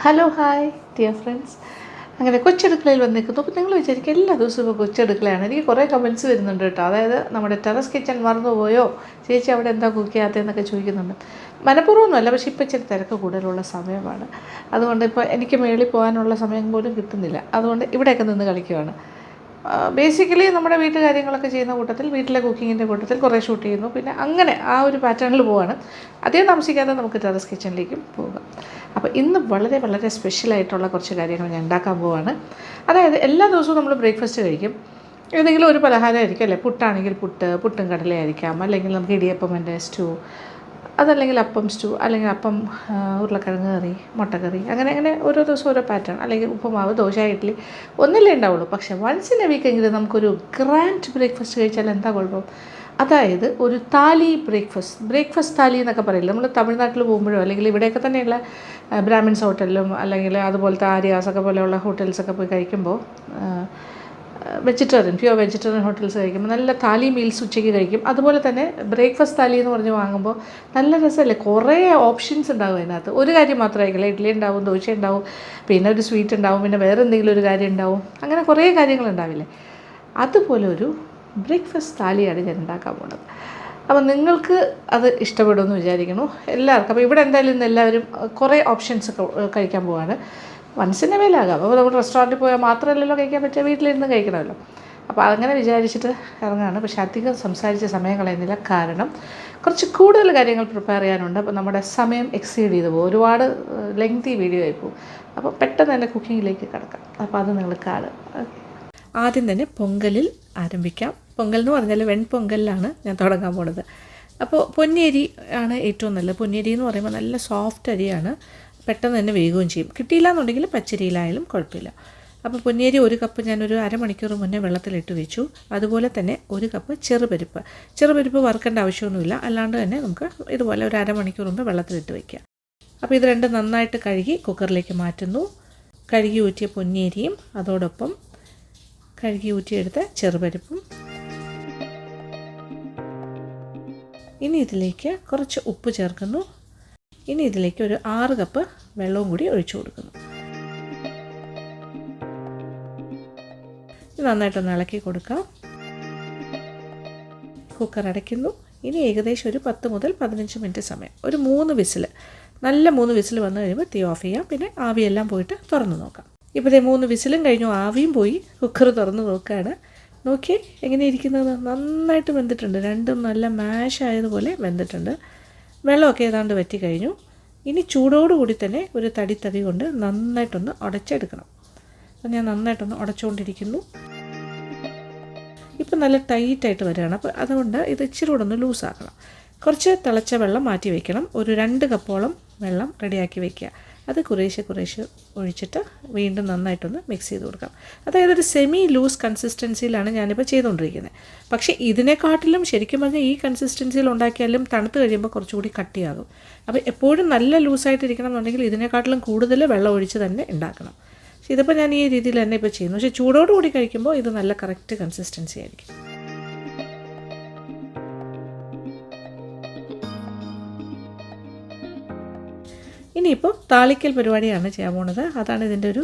Hello hi dear friends. അങ്ങനെ കൊച്ചടുക്കളയിൽ വന്നിരിക്കുന്നു. അപ്പോൾ നിങ്ങൾ വിചാരിക്കും എല്ലാ ദിവസവും ഇപ്പോൾ കൊച്ചടുക്കളയാണ്. എനിക്ക് കുറേ കമൻറ്റ്സ് വരുന്നുണ്ട് കേട്ടോ. അതായത് നമ്മുടെ ടെറസ് കിച്ചൺ മറന്നുപോയോ, ചേച്ചി അവിടെ എന്താ കുക്ക് ചെയ്യാത്തതെന്നൊക്കെ ചോദിക്കുന്നുണ്ട്. മനഃപൂർവ്വമൊന്നുമല്ല, പക്ഷേ ഇപ്പോൾ ഇച്ചിരി തിരക്ക് കൂടുതലുള്ള സമയമാണ്. അതുകൊണ്ട് ഇപ്പോൾ എനിക്ക് മേളിൽ പോകാനുള്ള സമയം പോലും കിട്ടുന്നില്ല. അതുകൊണ്ട് ഇവിടെയൊക്കെ നിന്ന് കളിക്കുവാണ്. ബേസിക്കലി നമ്മുടെ വീട്ടുകാര്യങ്ങളൊക്കെ ചെയ്യുന്ന കൂട്ടത്തിൽ, വീട്ടിലെ കുക്കിങ്ങിൻ്റെ കൂട്ടത്തിൽ കുറേ ഷൂട്ട് ചെയ്യുന്നു. പിന്നെ അങ്ങനെ ആ ഒരു പാറ്റേണിൽ പോവാണ്. അധികം താമസിക്കാതെ നമുക്ക് ടെറസ് കിച്ചണിലേക്കും പോകാം. അപ്പോൾ ഇന്ന് വളരെ വളരെ സ്പെഷ്യലായിട്ടുള്ള കുറച്ച് കാര്യങ്ങൾ ഞാൻ ഉണ്ടാക്കാൻ പോവാണ്. അതായത് എല്ലാ ദിവസവും നമ്മൾ ബ്രേക്ക്ഫാസ്റ്റ് കഴിക്കും. ഏതെങ്കിലും ഒരു പലഹാരമായിരിക്കും അല്ലേ. പുട്ടാണെങ്കിൽ പുട്ടും കടലയായിരിക്കാം. അല്ലെങ്കിൽ നമുക്ക് ഇടിയപ്പം സ്റ്റൂ, അതല്ലെങ്കിൽ അപ്പം സ്റ്റൂ, അല്ലെങ്കിൽ അപ്പം ഉരുളക്കിഴങ്ങ് കറി, മുട്ടക്കറി, അങ്ങനെ ഓരോ ദിവസം ഓരോ പാറ്റേൺ. അല്ലെങ്കിൽ ഉപ്പുമാവ്, ദോശ, ഇഡ്ഡലി ഒന്നല്ലേ ഉണ്ടാവുള്ളൂ. പക്ഷേ വൺസ് ഇൻ എ വീക്കെങ്കിലും നമുക്കൊരു ഗ്രാൻഡ് ബ്രേക്ക്ഫാസ്റ്റ് കഴിച്ചാൽ എന്താ കുഴപ്പം? അതായത് ഒരു താലി ബ്രേക്ക്ഫാസ്റ്റ് താലി എന്നൊക്കെ പറയില്ല. നമ്മൾ തമിഴ്നാട്ടിൽ പോകുമ്പോഴോ അല്ലെങ്കിൽ ഇവിടെയൊക്കെ തന്നെയുള്ള ബ്രാഹ്മിൻസ് ഹോട്ടലിലും അല്ലെങ്കിൽ അതുപോലത്തെ ആര്യാസൊക്കെ പോലെയുള്ള ഹോട്ടൽസൊക്കെ പോയി കഴിക്കുമ്പോൾ, പ്യുവർ വെജിറ്റേറിയൻ ഹോട്ടൽസ് കഴിക്കുമ്പോൾ നല്ല താലി മീൽസ് ഉച്ചയ്ക്ക് കഴിക്കും. അതുപോലെ തന്നെ ബ്രേക്ക്ഫാസ്റ്റ് താലി എന്ന് പറഞ്ഞ് വാങ്ങുമ്പോൾ നല്ല രസമല്ലേ. കുറേ ഓപ്ഷൻസ് ഉണ്ടാവും അതിനകത്ത്. ഒരു കാര്യം മാത്രമായിരിക്കില്ല. ഇഡ്ഡലി ഉണ്ടാവും, ദോശ ഉണ്ടാവും, പിന്നെ ഒരു സ്വീറ്റ് ഉണ്ടാവും, പിന്നെ വേറെ എന്തെങ്കിലും ഒരു കാര്യം ഉണ്ടാവും. അങ്ങനെ കുറേ കാര്യങ്ങളുണ്ടാവില്ലേ. അതുപോലെ ഒരു ബ്രേക്ക്ഫാസ്റ്റ് താലിയാണ് ഞാൻ ഉണ്ടാക്കാൻ പോകുന്നത്. അപ്പോൾ നിങ്ങൾക്ക് അത് ഇഷ്ടപ്പെടുമെന്ന് വിചാരിക്കുന്നു എല്ലാവർക്കും. അപ്പോൾ ഇവിടെ എന്തായാലും ഇന്ന് എല്ലാവരും കുറേ ഓപ്ഷൻസൊക്കെ കഴിക്കാൻ പോവാണ്. വൺസിൻ്റെ മേലാകാം. അപ്പോൾ നമ്മൾ റെസ്റ്റോറൻറ്റിൽ പോയാൽ മാത്രമല്ലല്ലോ കഴിക്കാൻ പറ്റുക, വീട്ടിലിരുന്ന് കഴിക്കണമല്ലോ. അപ്പോൾ അങ്ങനെ വിചാരിച്ചിട്ട് ഇറങ്ങുകയാണ്. പക്ഷേ അധികം സംസാരിച്ച സമയം കളയുന്നില്ല. കാരണം കുറച്ച് കൂടുതൽ കാര്യങ്ങൾ പ്രിപ്പയർ ചെയ്യാനുണ്ട്. അപ്പോൾ നമ്മുടെ സമയം എക്സീഡ് ചെയ്ത് പോകും. ഒരുപാട് ലെങ്തി വീഡിയോ ആയി പോകും. അപ്പോൾ പെട്ടെന്ന് തന്നെ കുക്കിങ്ങിലേക്ക് കിടക്കാം. അപ്പോൾ അത് നിങ്ങൾ കാണും. ആദ്യം തന്നെ പൊങ്കലിൽ ആരംഭിക്കാം. പൊങ്കൽ എന്ന് പറഞ്ഞാൽ വെൺപൊങ്കലിലാണ് ഞാൻ തുടങ്ങാൻ പോണത്. അപ്പോൾ പൊന്നിയരി ആണ് ഏറ്റവും നല്ലത്. പൊന്നിയരി എന്ന് പറയുമ്പോൾ നല്ല സോഫ്റ്റ് അരിയാണ്, പെട്ടെന്ന് തന്നെ വേകുകയും ചെയ്യും. കിട്ടിയില്ല എന്നുണ്ടെങ്കിൽ പച്ചരിയിലായാലും കുഴപ്പമില്ല. അപ്പോൾ പൊന്നിയരി ഒരു കപ്പ് ഞാനൊരു അരമണിക്കൂർ മുന്നേ വെള്ളത്തിലിട്ട് വെച്ചു. അതുപോലെ തന്നെ ഒരു കപ്പ് ചെറുപരിപ്പ് വറുക്കേണ്ട ആവശ്യമൊന്നുമില്ല. അല്ലാണ്ട് തന്നെ നമുക്ക് ഇതുപോലെ ഒരു അരമണിക്കൂർ മുമ്പ് വെള്ളത്തിലിട്ട് വയ്ക്കുക. അപ്പോൾ ഇത് രണ്ടും നന്നായിട്ട് കഴുകി കുക്കറിലേക്ക് മാറ്റുന്നു. കഴുകി ഊറ്റിയ പൊന്നിയരിയും അതോടൊപ്പം കഴുകി ഊറ്റിയെടുത്ത ചെറുപരിപ്പും. ഇനി ഇതിലേക്ക് കുറച്ച് ഉപ്പ് ചേർക്കുന്നു. ഇനി ഇതിലേക്ക് ഒരു 6 കപ്പ് വെള്ളവും കൂടി ഒഴിച്ചു കൊടുക്കുന്നു. ഇത് നന്നായിട്ടൊന്ന് ഇളക്കി കൊടുക്കാം. കുക്കർ അടയ്ക്കുന്നു. ഇനി ഏകദേശം ഒരു 10 മുതൽ 15 മിനിറ്റ് സമയം, ഒരു 3 വിസിൽ, നല്ല 3 വിസിൽ വന്നു കഴിയുമ്പോൾ തീ ഓഫ് ചെയ്യാം. പിന്നെ ആവിയെല്ലാം പോയിട്ട് തുറന്ന് നോക്കാം. ഇപ്പോൾ 3 വിസിലും കഴിഞ്ഞു, ആവിയും പോയി. കുക്കർ തുറന്ന് നോക്കുകയാണ്. നോക്കിയേ എങ്ങനെ ഇരിക്കുന്നത്. നന്നായിട്ട് വെന്തിട്ടുണ്ട്. രണ്ടും നല്ല മാഷ് ആയതുപോലെ വെന്തിട്ടുണ്ട്. വെള്ളമൊക്കെ ഏതാണ്ട് വറ്റി കഴിഞ്ഞു. ഇനി ചൂടോടുകൂടി തന്നെ ഒരു തടി കൊണ്ട് നന്നായിട്ടൊന്ന് ഉടച്ചെടുക്കണം. അപ്പോൾ ഞാൻ നന്നായിട്ടൊന്ന് ഉടച്ചുകൊണ്ടിരിക്കുന്നു. ഇപ്പം നല്ല ടൈറ്റായിട്ട് വരികയാണ്. അപ്പോൾ അതുകൊണ്ട് ഇത് ഇച്ചിരി കൂടെ ഒന്ന് ലൂസാക്കണം. കുറച്ച് തിളച്ച വെള്ളം മാറ്റി വയ്ക്കണം. ഒരു 2 കപ്പോളം വെള്ളം റെഡിയാക്കി വയ്ക്കുക. അത് കുറേശ്ശെ ഒഴിച്ചിട്ട് വീണ്ടും നന്നായിട്ടൊന്ന് മിക്സ് ചെയ്ത് കൊടുക്കാം. അതായത് ഒരു സെമി ലൂസ് കൺസിസ്റ്റൻസിയിലാണ് ഞാനിപ്പോൾ ചെയ്തുകൊണ്ടിരിക്കുന്നത്. പക്ഷേ ഇതിനെക്കാട്ടിലും ശരിക്കും പറഞ്ഞാൽ ഈ കൺസിസ്റ്റൻസിയിൽ ഉണ്ടാക്കിയാലും തണുത്ത് കഴിയുമ്പോൾ കുറച്ചുകൂടി കട്ടിയാകും. അപ്പോൾ എപ്പോഴും നല്ല ലൂസായിട്ടിരിക്കണം എന്നുണ്ടെങ്കിൽ ഇതിനെക്കാട്ടിലും കൂടുതൽ വെള്ളം ഒഴിച്ച് തന്നെ ഉണ്ടാക്കണം. പക്ഷേ ഇതിപ്പോൾ ഞാൻ ഈ രീതിയിൽ തന്നെ ഇപ്പോൾ ചെയ്യുന്നു. പക്ഷേ ചൂടോടുകൂടി കഴിക്കുമ്പോൾ ഇത് നല്ല കറക്റ്റ് കൺസിസ്റ്റൻസി ആയിരിക്കും. ഇനിയിപ്പോൾ താളിക്കൽ പരിപാടിയാണ് ചെയ്യാൻ പോകുന്നത്. അതാണ് ഇതിൻ്റെ ഒരു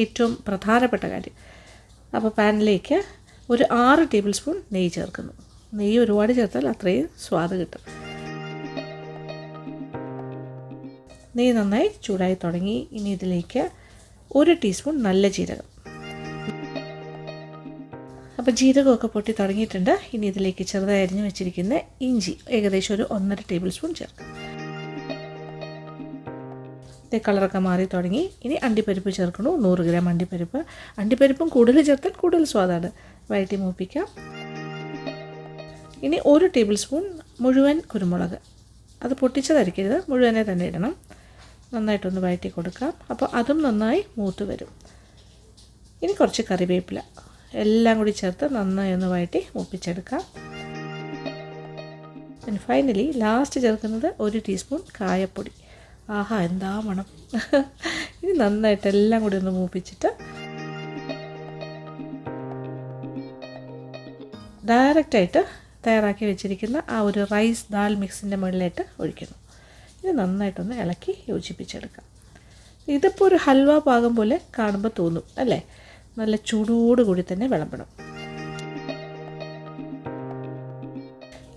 ഏറ്റവും പ്രധാനപ്പെട്ട കാര്യം. അപ്പോൾ പാനിലേക്ക് ഒരു 6 ടേബിൾ സ്പൂൺ നെയ്യ് ചേർക്കുന്നു. നെയ്യ് ഒരുപാട് ചേർത്താൽ അത്രയും സ്വാദ് കിട്ടും. നെയ്യ് നന്നായി ചൂടായി തുടങ്ങി. ഇനി ഇതിലേക്ക് 1 ടീസ്പൂൺ നല്ല ജീരകം. അപ്പോൾ ജീരകമൊക്കെ പൊട്ടി തുടങ്ങിയിട്ടുണ്ട്. ഇനി ഇതിലേക്ക് ചെറുതായി അരിഞ്ഞ് വെച്ചിരിക്കുന്ന ഇഞ്ചി ഏകദേശം ഒരു 1.5 ടേബിൾ സ്പൂൺ ചേർക്കും. കളറൊക്കെ മാറി തുടങ്ങി. ഇനി അണ്ടിപ്പരിപ്പ് ചേർക്കണു. 100 ഗ്രാം അണ്ടിപ്പരിപ്പും കൂടുതൽ ചേർത്താൽ കൂടുതൽ സ്വാദാണ്. വഴറ്റി മൂപ്പിക്കാം. ഇനി 1 ടേബിൾ സ്പൂൺ മുഴുവൻ കുരുമുളക്, അത് പൊട്ടിച്ചതരിക്കരുത്, മുഴുവനെ തന്നെ ഇടണം. നന്നായിട്ടൊന്ന് വഴറ്റി കൊടുക്കാം. അപ്പോൾ അതും നന്നായി മൂത്ത് വരും. ഇനി കുറച്ച് കറിവേപ്പില എല്ലാം കൂടി ചേർത്ത് നന്നായി ഒന്ന് വഴറ്റി മൂപ്പിച്ചെടുക്കാം. പിന്നെ ഫൈനലി ലാസ്റ്റ് ചേർക്കുന്നത് 1 ടീസ്പൂൺ കായപ്പൊടി. ആഹാ എന്താ മണം. ഇനി നന്നായിട്ട് എല്ലാം കൂടി ഒന്ന് മൂപ്പിച്ചിട്ട് ഡയറക്റ്റായിട്ട് തയ്യാറാക്കി വെച്ചിരിക്കുന്ന ആ ഒരു റൈസ് ദാൽ മിക്സിൻ്റെ മുകളിലായിട്ട് ഒഴിക്കുന്നു. ഇത് നന്നായിട്ടൊന്ന് ഇളക്കി യോജിപ്പിച്ചെടുക്കാം. ഇതിപ്പോൾ ഒരു ഹൽവ പാകം പോലെ കാണുമ്പോൾ തോന്നും അല്ലേ? നല്ല ചൂടോടുകൂടി തന്നെ വിളമ്പണം.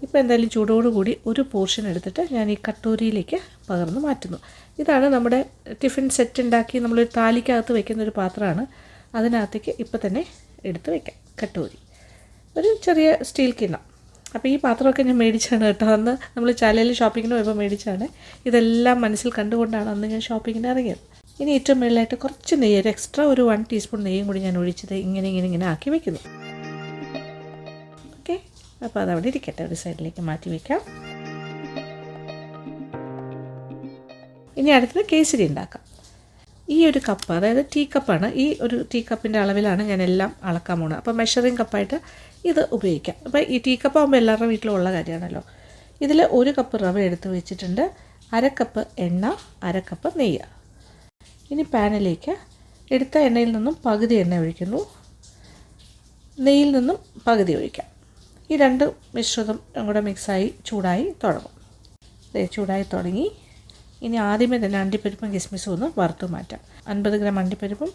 ഇപ്പോൾ എന്തായാലും ചൂടോടുകൂടി ഒരു പോർഷൻ എടുത്തിട്ട് ഞാൻ ഈ കട്ടോരിയിലേക്ക് പകർന്ന് മാറ്റുന്നു. ഇതാണ് നമ്മുടെ ടിഫിൻ സെറ്റ് ഉണ്ടാക്കി നമ്മളൊരു താലിക്കകത്ത് വെക്കുന്ന ഒരു പാത്രമാണ്. അതിനകത്തേക്ക് ഇപ്പോൾ തന്നെ എടുത്ത് വെക്കാം കട്ടോരി. ഒരു ചെറിയ സ്റ്റീൽ കിണ്ണം. അപ്പോൾ ഈ പാത്രമൊക്കെ ഞാൻ മേടിച്ചാണ് കേട്ടോ. അന്ന് നമ്മൾ ചാലയിൽ ഷോപ്പിങ്ങിന് പോയപ്പോൾ മേടിച്ചാണ്. ഇതെല്ലാം മനസ്സിൽ കണ്ടുകൊണ്ടാണ് അന്ന് ഞാൻ ഷോപ്പിങ്ങിന് ഇറങ്ങിയത്. ഇനി ഏറ്റവും മുകളിലായിട്ട് കുറച്ച് നെയ്യ്, ഒരു എക്സ്ട്രാ ഒരു 1 ടീസ്പൂൺ നെയ്യും കൂടി ഞാൻ ഒഴിച്ചത് ഇങ്ങനെ ആക്കി വെക്കുന്നു. ഓക്കെ, അപ്പോൾ അതവിടെ ഇരിക്കട്ടെ, ഒരു സൈഡിലേക്ക് മാറ്റി വയ്ക്കാം. ഇനി അടുത്തത് കേസരി ഉണ്ടാക്കാം. ഈ ഒരു കപ്പ്, അതായത് ടീ കപ്പാണ്, ഈ ഒരു ടീ കപ്പിൻ്റെ അളവിലാണ് ഞാൻ എല്ലാം അളക്കാൻ പോകുന്നത്. അപ്പോൾ മെഷറിങ് കപ്പായിട്ട് ഇത് ഉപയോഗിക്കാം. അപ്പോൾ ഈ ടീ കപ്പ് ആകുമ്പോൾ എല്ലാവരുടെ വീട്ടിലും ഉള്ള കാര്യമാണല്ലോ. ഇതിൽ 1 കപ്പ് റവ എടുത്ത് വെച്ചിട്ടുണ്ട്, 1/2 കപ്പ് എണ്ണ, 1/2 കപ്പ് നെയ്യ്. ഇനി പാനിലേക്ക് എടുത്ത എണ്ണയിൽ നിന്നും പകുതി എണ്ണ ഒഴിക്കുന്നു, നെയ്യിൽ നിന്നും പകുതി ഒഴിക്കാം. ഈ 2 മിശ്രിതം കൂടെ മിക്സായി ചൂടായി തുടങ്ങും. ചൂടായി തുടങ്ങി. ഇനി ആദ്യമേ തന്നെ അണ്ടിപ്പരിപ്പും കിസ്മിസും ഒന്ന് വറുത്ത് മാറ്റാം. 50 ഗ്രാം അണ്ടിപ്പരിപ്പും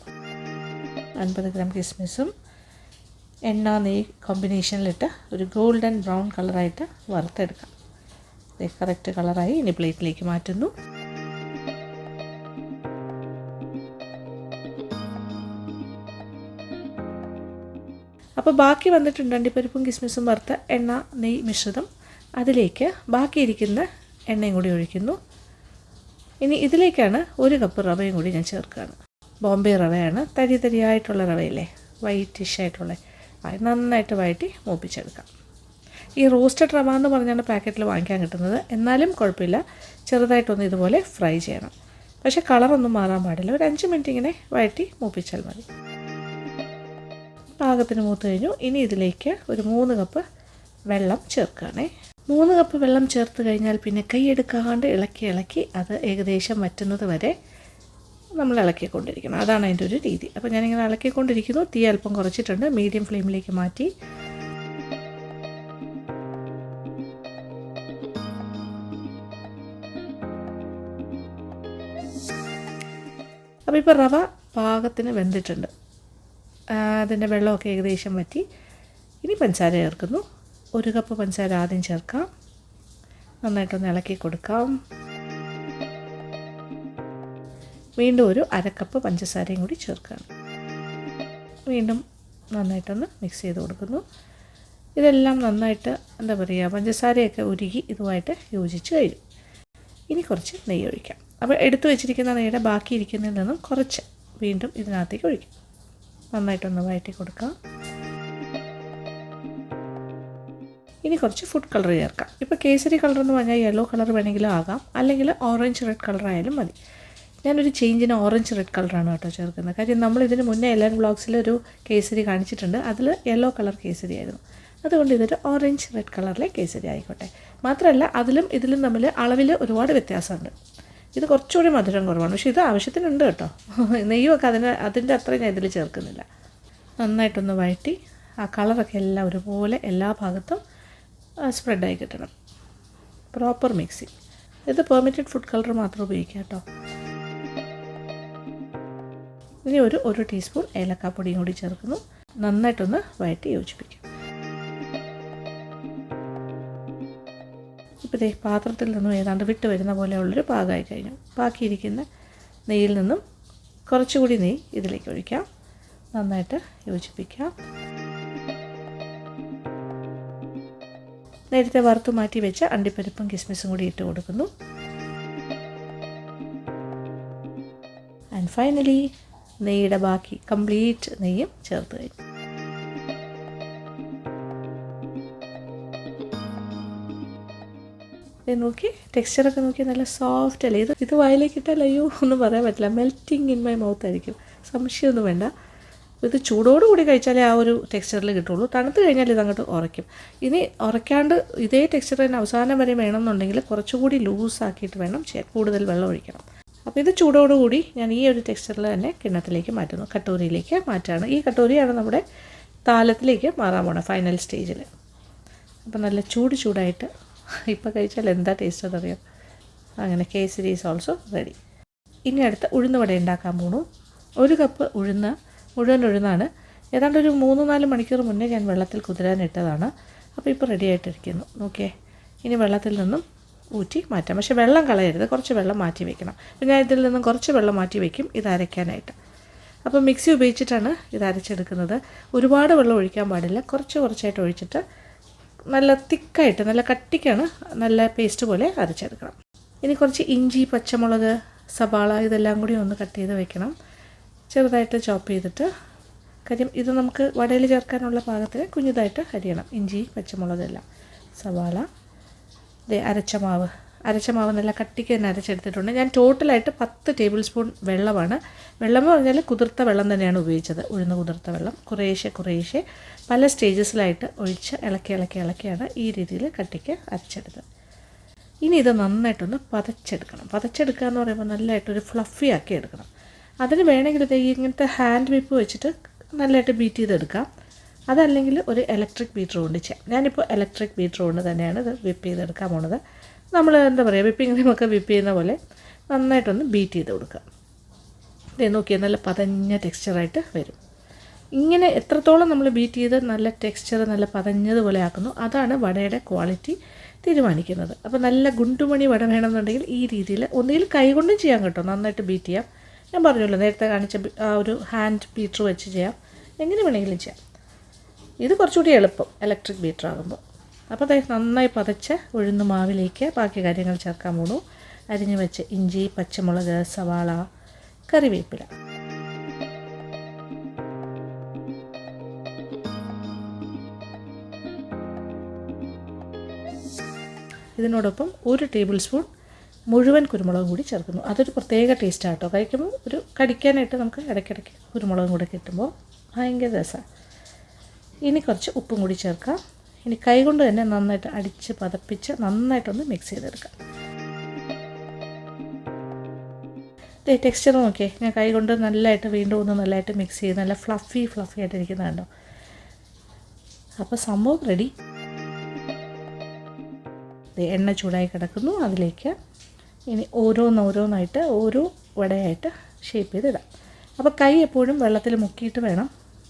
50 ഗ്രാം കിസ്മിസും എണ്ണ നെയ്യ് കോമ്പിനേഷനിലിട്ട് ഒരു ഗോൾഡൻ ബ്രൗൺ കളറായിട്ട് വറുത്തെടുക്കാം. കറക്റ്റ് കളറായി. ഇനി പ്ലേറ്റിലേക്ക് മാറ്റുന്നു. അപ്പോൾ ബാക്കി വന്നിട്ടുണ്ട് അണ്ടിപ്പരിപ്പും കിസ്മിസും വറുത്ത എണ്ണ നെയ്യ് മിശ്രിതം. അതിലേക്ക് ബാക്കിയിരിക്കുന്ന എണ്ണയും കൂടി ഒഴിക്കുന്നു. ഇനി ഇതിലേക്കാണ് 1 കപ്പ് റവയും കൂടി ഞാൻ ചേർക്കുകയാണ്. ബോംബെ റവയാണ്, തരിയായിട്ടുള്ള റവയില്ലേ, വൈറ്റിഷ് ആയിട്ടുള്ള. അത് നന്നായിട്ട് വഴറ്റി മൂപ്പിച്ചെടുക്കാം. ഈ റോസ്റ്റഡ് റവ എന്ന് പറഞ്ഞാണ് പാക്കറ്റിൽ വാങ്ങിക്കാൻ കിട്ടുന്നത്. എന്നാലും കുഴപ്പമില്ല, ചെറുതായിട്ടൊന്ന് ഇതുപോലെ ഫ്രൈ ചെയ്യണം. പക്ഷേ കളറൊന്നും മാറാൻ പാടില്ല. ഒരു 5 മിനിറ്റ് ഇങ്ങനെ വഴറ്റി മൂപ്പിച്ചാൽ മതി. പാകത്തിന് മൂത്ത് കഴിഞ്ഞു. ഇനി ഇതിലേക്ക് ഒരു 3 കപ്പ് വെള്ളം ചേർക്കുകയാണേ. 3 കപ്പ് വെള്ളം ചേർത്ത് കഴിഞ്ഞാൽ പിന്നെ കൈയെടുക്കാണ്ട് ഇളക്കി അത് ഏകദേശം വറ്റുന്നത് വരെ നമ്മൾ ഇളക്കിക്കൊണ്ടിരിക്കണം. അതാണ് അതിൻ്റെ ഒരു രീതി. അപ്പോൾ ഞാനിങ്ങനെ ഇളക്കിക്കൊണ്ടിരിക്കുന്നു. തീ അല്പം കുറച്ചിട്ടുണ്ട്, മീഡിയം ഫ്ലെയിമിലേക്ക് മാറ്റി. അപ്പോൾ ഇപ്പോൾ റവ പാകത്തിന് വെന്തിട്ടുണ്ട്. അതിൻ്റെ വെള്ളമൊക്കെ ഏകദേശം വറ്റി. ഇനി പഞ്ചസാര ചേർക്കുന്നു. 1 കപ്പ് പഞ്ചസാര ആദ്യം ചേർക്കാം. നന്നായിട്ടൊന്ന് ഇളക്കി കൊടുക്കാം. വീണ്ടും ഒരു 1/2 കപ്പ് പഞ്ചസാരയും കൂടി ചേർക്കാം. വീണ്ടും നന്നായിട്ടൊന്ന് മിക്സ് ചെയ്ത് കൊടുക്കുന്നു. ഇതെല്ലാം നന്നായിട്ട് എന്താ പറയുക, പഞ്ചസാരയൊക്കെ ഉരുകി ഇതുമായിട്ട് യോജിച്ച് കഴിഞ്ഞു. ഇനി കുറച്ച് നെയ്യ് ഒഴിക്കാം. അപ്പോൾ എടുത്തു വെച്ചിരിക്കുന്ന നെയ്യുടെ ബാക്കി ഇരിക്കുന്നതിൽ നിന്നും കുറച്ച് വീണ്ടും ഇതിനകത്തേക്ക് ഒഴിക്കാം. നന്നായിട്ടൊന്ന് വഴറ്റി കൊടുക്കാം. ഇനി കുറച്ച് ഫുഡ് കളർ ചേർക്കാം. ഇപ്പോൾ കേസരി കളർ എന്ന് പറഞ്ഞാൽ യെല്ലോ കളർ വേണമെങ്കിലും ആകാം, അല്ലെങ്കിൽ ഓറഞ്ച് റെഡ് കളർ ആയാലും മതി. ഞാനൊരു ചേഞ്ചിന് ഓറഞ്ച് റെഡ് കളറാണ് കേട്ടോ ചേർക്കുന്നത്. കാര്യം നമ്മളിതിന് മുന്നേ എല്ലാ വ്ളോഗ്സിലും ഒരു കേസരി കാണിച്ചിട്ടുണ്ട്. അതിൽ യെല്ലോ കളർ കേസരി ആയിരുന്നു. അതുകൊണ്ട് ഇതൊരു ഓറഞ്ച് റെഡ് കളറിലെ കേസരി ആയിക്കോട്ടെ. മാത്രമല്ല അതിലും ഇതിലും തമ്മിൽ അളവിൽ ഒരുപാട് വ്യത്യാസമുണ്ട്. ഇത് കുറച്ചുകൂടി മധുരം കുറവാണ്, പക്ഷേ ഇത് ആവശ്യത്തിനുണ്ട് കേട്ടോ. നെയ്യുമൊക്കെ അതിൻ്റെ അത്രയും ഞാൻ ഇതിൽ ചേർക്കുന്നില്ല. നന്നായിട്ടൊന്ന് വഴറ്റി ആ കളറൊക്കെ എല്ലാം ഒരുപോലെ എല്ലാ ഭാഗത്തും സ്പ്രെഡായി കിട്ടണം. Proper mixing. ഇത് പെർമിറ്റഡ് ഫുഡ് കളർ മാത്രം ഉപയോഗിക്കാം കേട്ടോ. ഇനി ഒരു 1 ടീസ്പൂൺ ഏലക്കാപ്പൊടിയും കൂടി ചേർക്കുന്നു. നന്നായിട്ടൊന്ന് വഴറ്റി യോജിപ്പിക്കും. ഇപ്പോൾ ഇതേ പാത്രത്തിൽ നിന്നും ഏതാണ്ട് വിട്ട് വരുന്ന പോലെയുള്ളൊരു പാകമായി കഴിഞ്ഞു. ബാക്കിയിരിക്കുന്ന നെയ്യിൽ നിന്നും കുറച്ചുകൂടി നെയ്യ് ഇതിലേക്ക് ഒഴിക്കാം. നന്നായിട്ട് യോജിപ്പിക്കാം. നേരത്തെ വറുത്ത് മാറ്റി വെച്ച അണ്ടിപ്പരിപ്പും കിസ്മിസും കൂടി ഇട്ട് കൊടുക്കുന്നു. ആൻഡ് ഫൈനലി നെയ്യുടെ ബാക്കി കംപ്ലീറ്റ് നെയ്യും ചേർത്ത് കഴിഞ്ഞു. നോക്കി ടെക്സ്ചറൊക്കെ നോക്കി നല്ല സോഫ്റ്റ് അല്ലേ. ഇത് വായിലേക്ക് ഇട്ടാൽ അയ്യോ ഒന്നും പറയാൻ പറ്റില്ല. മെൽറ്റിങ് ഇൻ മൈ മൗത്ത് ആയിരിക്കും, സംശയമൊന്നും വേണ്ട. ഇത് ചൂടോടുകൂടി കഴിച്ചാലേ ആ ഒരു ടെക്സ്ചറിൽ കിട്ടുള്ളൂ. തണുത്ത് കഴിഞ്ഞാൽ ഇതങ്ങോട്ട് ഉറയ്ക്കും. ഇനി ഉറയ്ക്കാണ്ട് ഇതേ ടെക്സ്ചർ തന്നെ അവസാനം വരെ വേണമെന്നുണ്ടെങ്കിൽ കുറച്ചുകൂടി ലൂസാക്കിയിട്ട് വേണം ചെയ്യാൻ. കൂടുതൽ വെള്ളം ഒഴിക്കണം. അപ്പോൾ ഇത് ചൂടോടുകൂടി ഞാൻ ഈ ഒരു ടെക്സ്ചറിൽ തന്നെ കിണ്ണത്തിലേക്ക് മാറ്റുന്നു. കട്ടോരിയിലേക്ക് മാറ്റുകയാണ്. ഈ കട്ടോരിയാണ് നമ്മുടെ താലത്തിലേക്ക് മാറാൻ പോണത് ഫൈനൽ സ്റ്റേജിൽ. അപ്പോൾ നല്ല ചൂടായിട്ട് ഇപ്പോൾ കഴിച്ചാൽ എന്താ ടേസ്റ്റ് എന്നറിയാം. അങ്ങനെ കേസരി ഈസ് ഓൾസോ റെഡി. ഇനി അടുത്ത ഉഴുന്ന് വട ഉണ്ടാക്കാൻ പോണു. 1 കപ്പ് ഉഴുന്ന്, മുഴുവൻ ഉഴുന്നാണ്. ഏതാണ്ട് ഒരു 3-4 മണിക്കൂർ മുന്നേ ഞാൻ വെള്ളത്തിൽ കുതിരാനിട്ടതാണ്. അപ്പോൾ ഇപ്പോൾ റെഡി ആയിട്ടിരിക്കുന്നു. നോക്കിയേ, ഇനി വെള്ളത്തിൽ നിന്നും ഊറ്റി മാറ്റാം. പക്ഷേ വെള്ളം കളയരുത്, കുറച്ച് വെള്ളം മാറ്റി വയ്ക്കണം. അപ്പോൾ ഞാൻ ഇതിൽ നിന്നും കുറച്ച് വെള്ളം മാറ്റി വയ്ക്കും ഇത് അരയ്ക്കാനായിട്ട്. അപ്പോൾ മിക്സി ഉപയോഗിച്ചിട്ടാണ് ഇത് അരച്ചെടുക്കുന്നത്. ഒരുപാട് വെള്ളം ഒഴിക്കാൻ പാടില്ല, കുറച്ചായിട്ട് ഒഴിച്ചിട്ട് നല്ല തിക്കായിട്ട്, നല്ല കട്ടിക്കാണ്, നല്ല പേസ്റ്റ് പോലെ അരച്ചെടുക്കണം. ഇനി കുറച്ച് ഇഞ്ചി, പച്ചമുളക്, സവാള ഇതെല്ലാം കൂടി ഒന്ന് കട്ട് ചെയ്ത് വെക്കണം. ചെറുതായിട്ട് ചോപ്പ് ചെയ്തിട്ട്, കാര്യം ഇത് നമുക്ക് വടയിൽ ചേർക്കാനുള്ള പാകത്തിന് കുഞ്ഞിതായിട്ട് അരിയണം. ഇഞ്ചി, പച്ചമുളകെല്ലാം, സവാള, അരച്ച മാവ് നല്ല കട്ടിക്ക് തന്നെ അരച്ചെടുത്തിട്ടുണ്ട്. ഞാൻ ടോട്ടലായിട്ട് 10 ടേബിൾ സ്പൂൺ വെള്ളമാണ്. വെള്ളമെന്ന് പറഞ്ഞാൽ കുതിർത്ത വെള്ളം തന്നെയാണ് ഉപയോഗിച്ചത്. ഉഴുന്ന് കുതിർത്ത വെള്ളം കുറേശ്ശെ പല സ്റ്റേജസിലായിട്ട് ഒഴിച്ച് ഇളക്കിയാണ് ഈ രീതിയിൽ കട്ടിക്ക് അരച്ചെടുത്തത്. ഇനി ഇത് നന്നായിട്ടൊന്ന് പതച്ചെടുക്കണം. പതച്ചെടുക്കുക എന്ന് പറയുമ്പോൾ നല്ലതായിട്ടൊരു ഫ്ലഫി ആക്കി എടുക്കണം. അതിന് വേണമെങ്കിൽ ഇങ്ങനത്തെ ഹാൻഡ് വിപ്പ് വെച്ചിട്ട് നല്ലതായിട്ട് ബീറ്റ് ചെയ്തെടുക്കാം. അതല്ലെങ്കിൽ ഒരു ഇലക്ട്രിക് ബീറ്റർ കൊണ്ട് ചെയ്യാം. ഞാനിപ്പോൾ ഇലക്ട്രിക് ബീറ്റർ കൊണ്ട് തന്നെയാണ് ഇത് വിപ്പ് ചെയ്തെടുക്കാൻ പോണത്. നമ്മൾ എന്താ പറയുക, വിപ്പിംഗ് ക്രീമൊക്കെ വിപ്പ് ചെയ്യുന്ന പോലെ നന്നായിട്ടൊന്ന് ബീറ്റ് ചെയ്ത് കൊടുക്കുക. ഇത് നോക്കിയാൽ നല്ല പതഞ്ഞ ടെക്സ്ചറായിട്ട് വരും. ഇങ്ങനെ എത്രത്തോളം നമ്മൾ ബീറ്റ് ചെയ്ത് നല്ല ടെക്സ്ചർ നല്ല പതഞ്ഞതുപോലെ ആക്കുന്നു, അതാണ് വടയുടെ ക്വാളിറ്റി തീരുമാനിക്കുന്നത്. അപ്പോൾ നല്ല ഗുണ്ടുമണി വട വേണമെന്നുണ്ടെങ്കിൽ ഈ രീതിയിൽ ഒന്നുകിൽ കൈ കൊണ്ടും ചെയ്യാം കേട്ടോ, നന്നായിട്ട് ബീറ്റ് ചെയ്യാം. ഞാൻ പറഞ്ഞല്ലോ നേരത്തെ കാണിച്ച ആ ഒരു ഹാൻഡ് ബീറ്റർ വെച്ച് ചെയ്യാം, എങ്ങനെ വേണമെങ്കിലും ചെയ്യാം. ഇത് കുറച്ചുകൂടി എളുപ്പം ഇലക്ട്രിക് ബീറ്റർ ആകുമ്പോൾ. അപ്പോൾ അതായത് നന്നായി പതച്ച ഉഴുന്ന് മാവിലേക്ക് ബാക്കി കാര്യങ്ങൾ ചേർക്കാൻ പോണു. അരിഞ്ഞു വെച്ച് ഇഞ്ചി, പച്ചമുളക്, സവാള, കറിവേപ്പില. ഇതിനോടൊപ്പം 1 ടേബിൾ സ്പൂൺ മുഴുവൻ കുരുമുളകും കൂടി ചേർക്കുന്നു. അതൊരു പ്രത്യേക ടേസ്റ്റാണ് കേട്ടോ. കഴിക്കുമ്പോൾ ഒരു കടിക്കാനായിട്ട് നമുക്ക് ഇടയ്ക്കിടയ്ക്ക് കുരുമുളകും കൂടെ കിട്ടുമ്പോൾ ഭയങ്കര രസമാണ്. ഇനി കുറച്ച് ഉപ്പും കൂടി ചേർക്കാം. ഇനി കൈ കൊണ്ട് തന്നെ നന്നായിട്ട് അടിച്ച് പതപ്പിച്ച് നന്നായിട്ടൊന്ന് മിക്സ് ചെയ്തെടുക്കാം. ടെക്സ്ചർ നോക്കിയേ, ഞാൻ കൈ കൊണ്ട് നല്ലതായിട്ട് വീണ്ടും ഒന്ന് നല്ലതായിട്ട് മിക്സ് ചെയ്ത് നല്ല ഫ്ലഫി ആയിട്ട് ഇരിക്കുന്നുണ്ടോ. അപ്പോൾ സംഭവം റെഡി. എണ്ണ ചൂടായി കിടക്കുന്നു. അതിലേക്ക് ഇനി ഓരോന്നായിട്ട് ഓരോ വടയായിട്ട് ഷേപ്പ് ചെയ്തിടാം. അപ്പോൾ കൈ എപ്പോഴും വെള്ളത്തിൽ മുക്കിയിട്ട് വേണം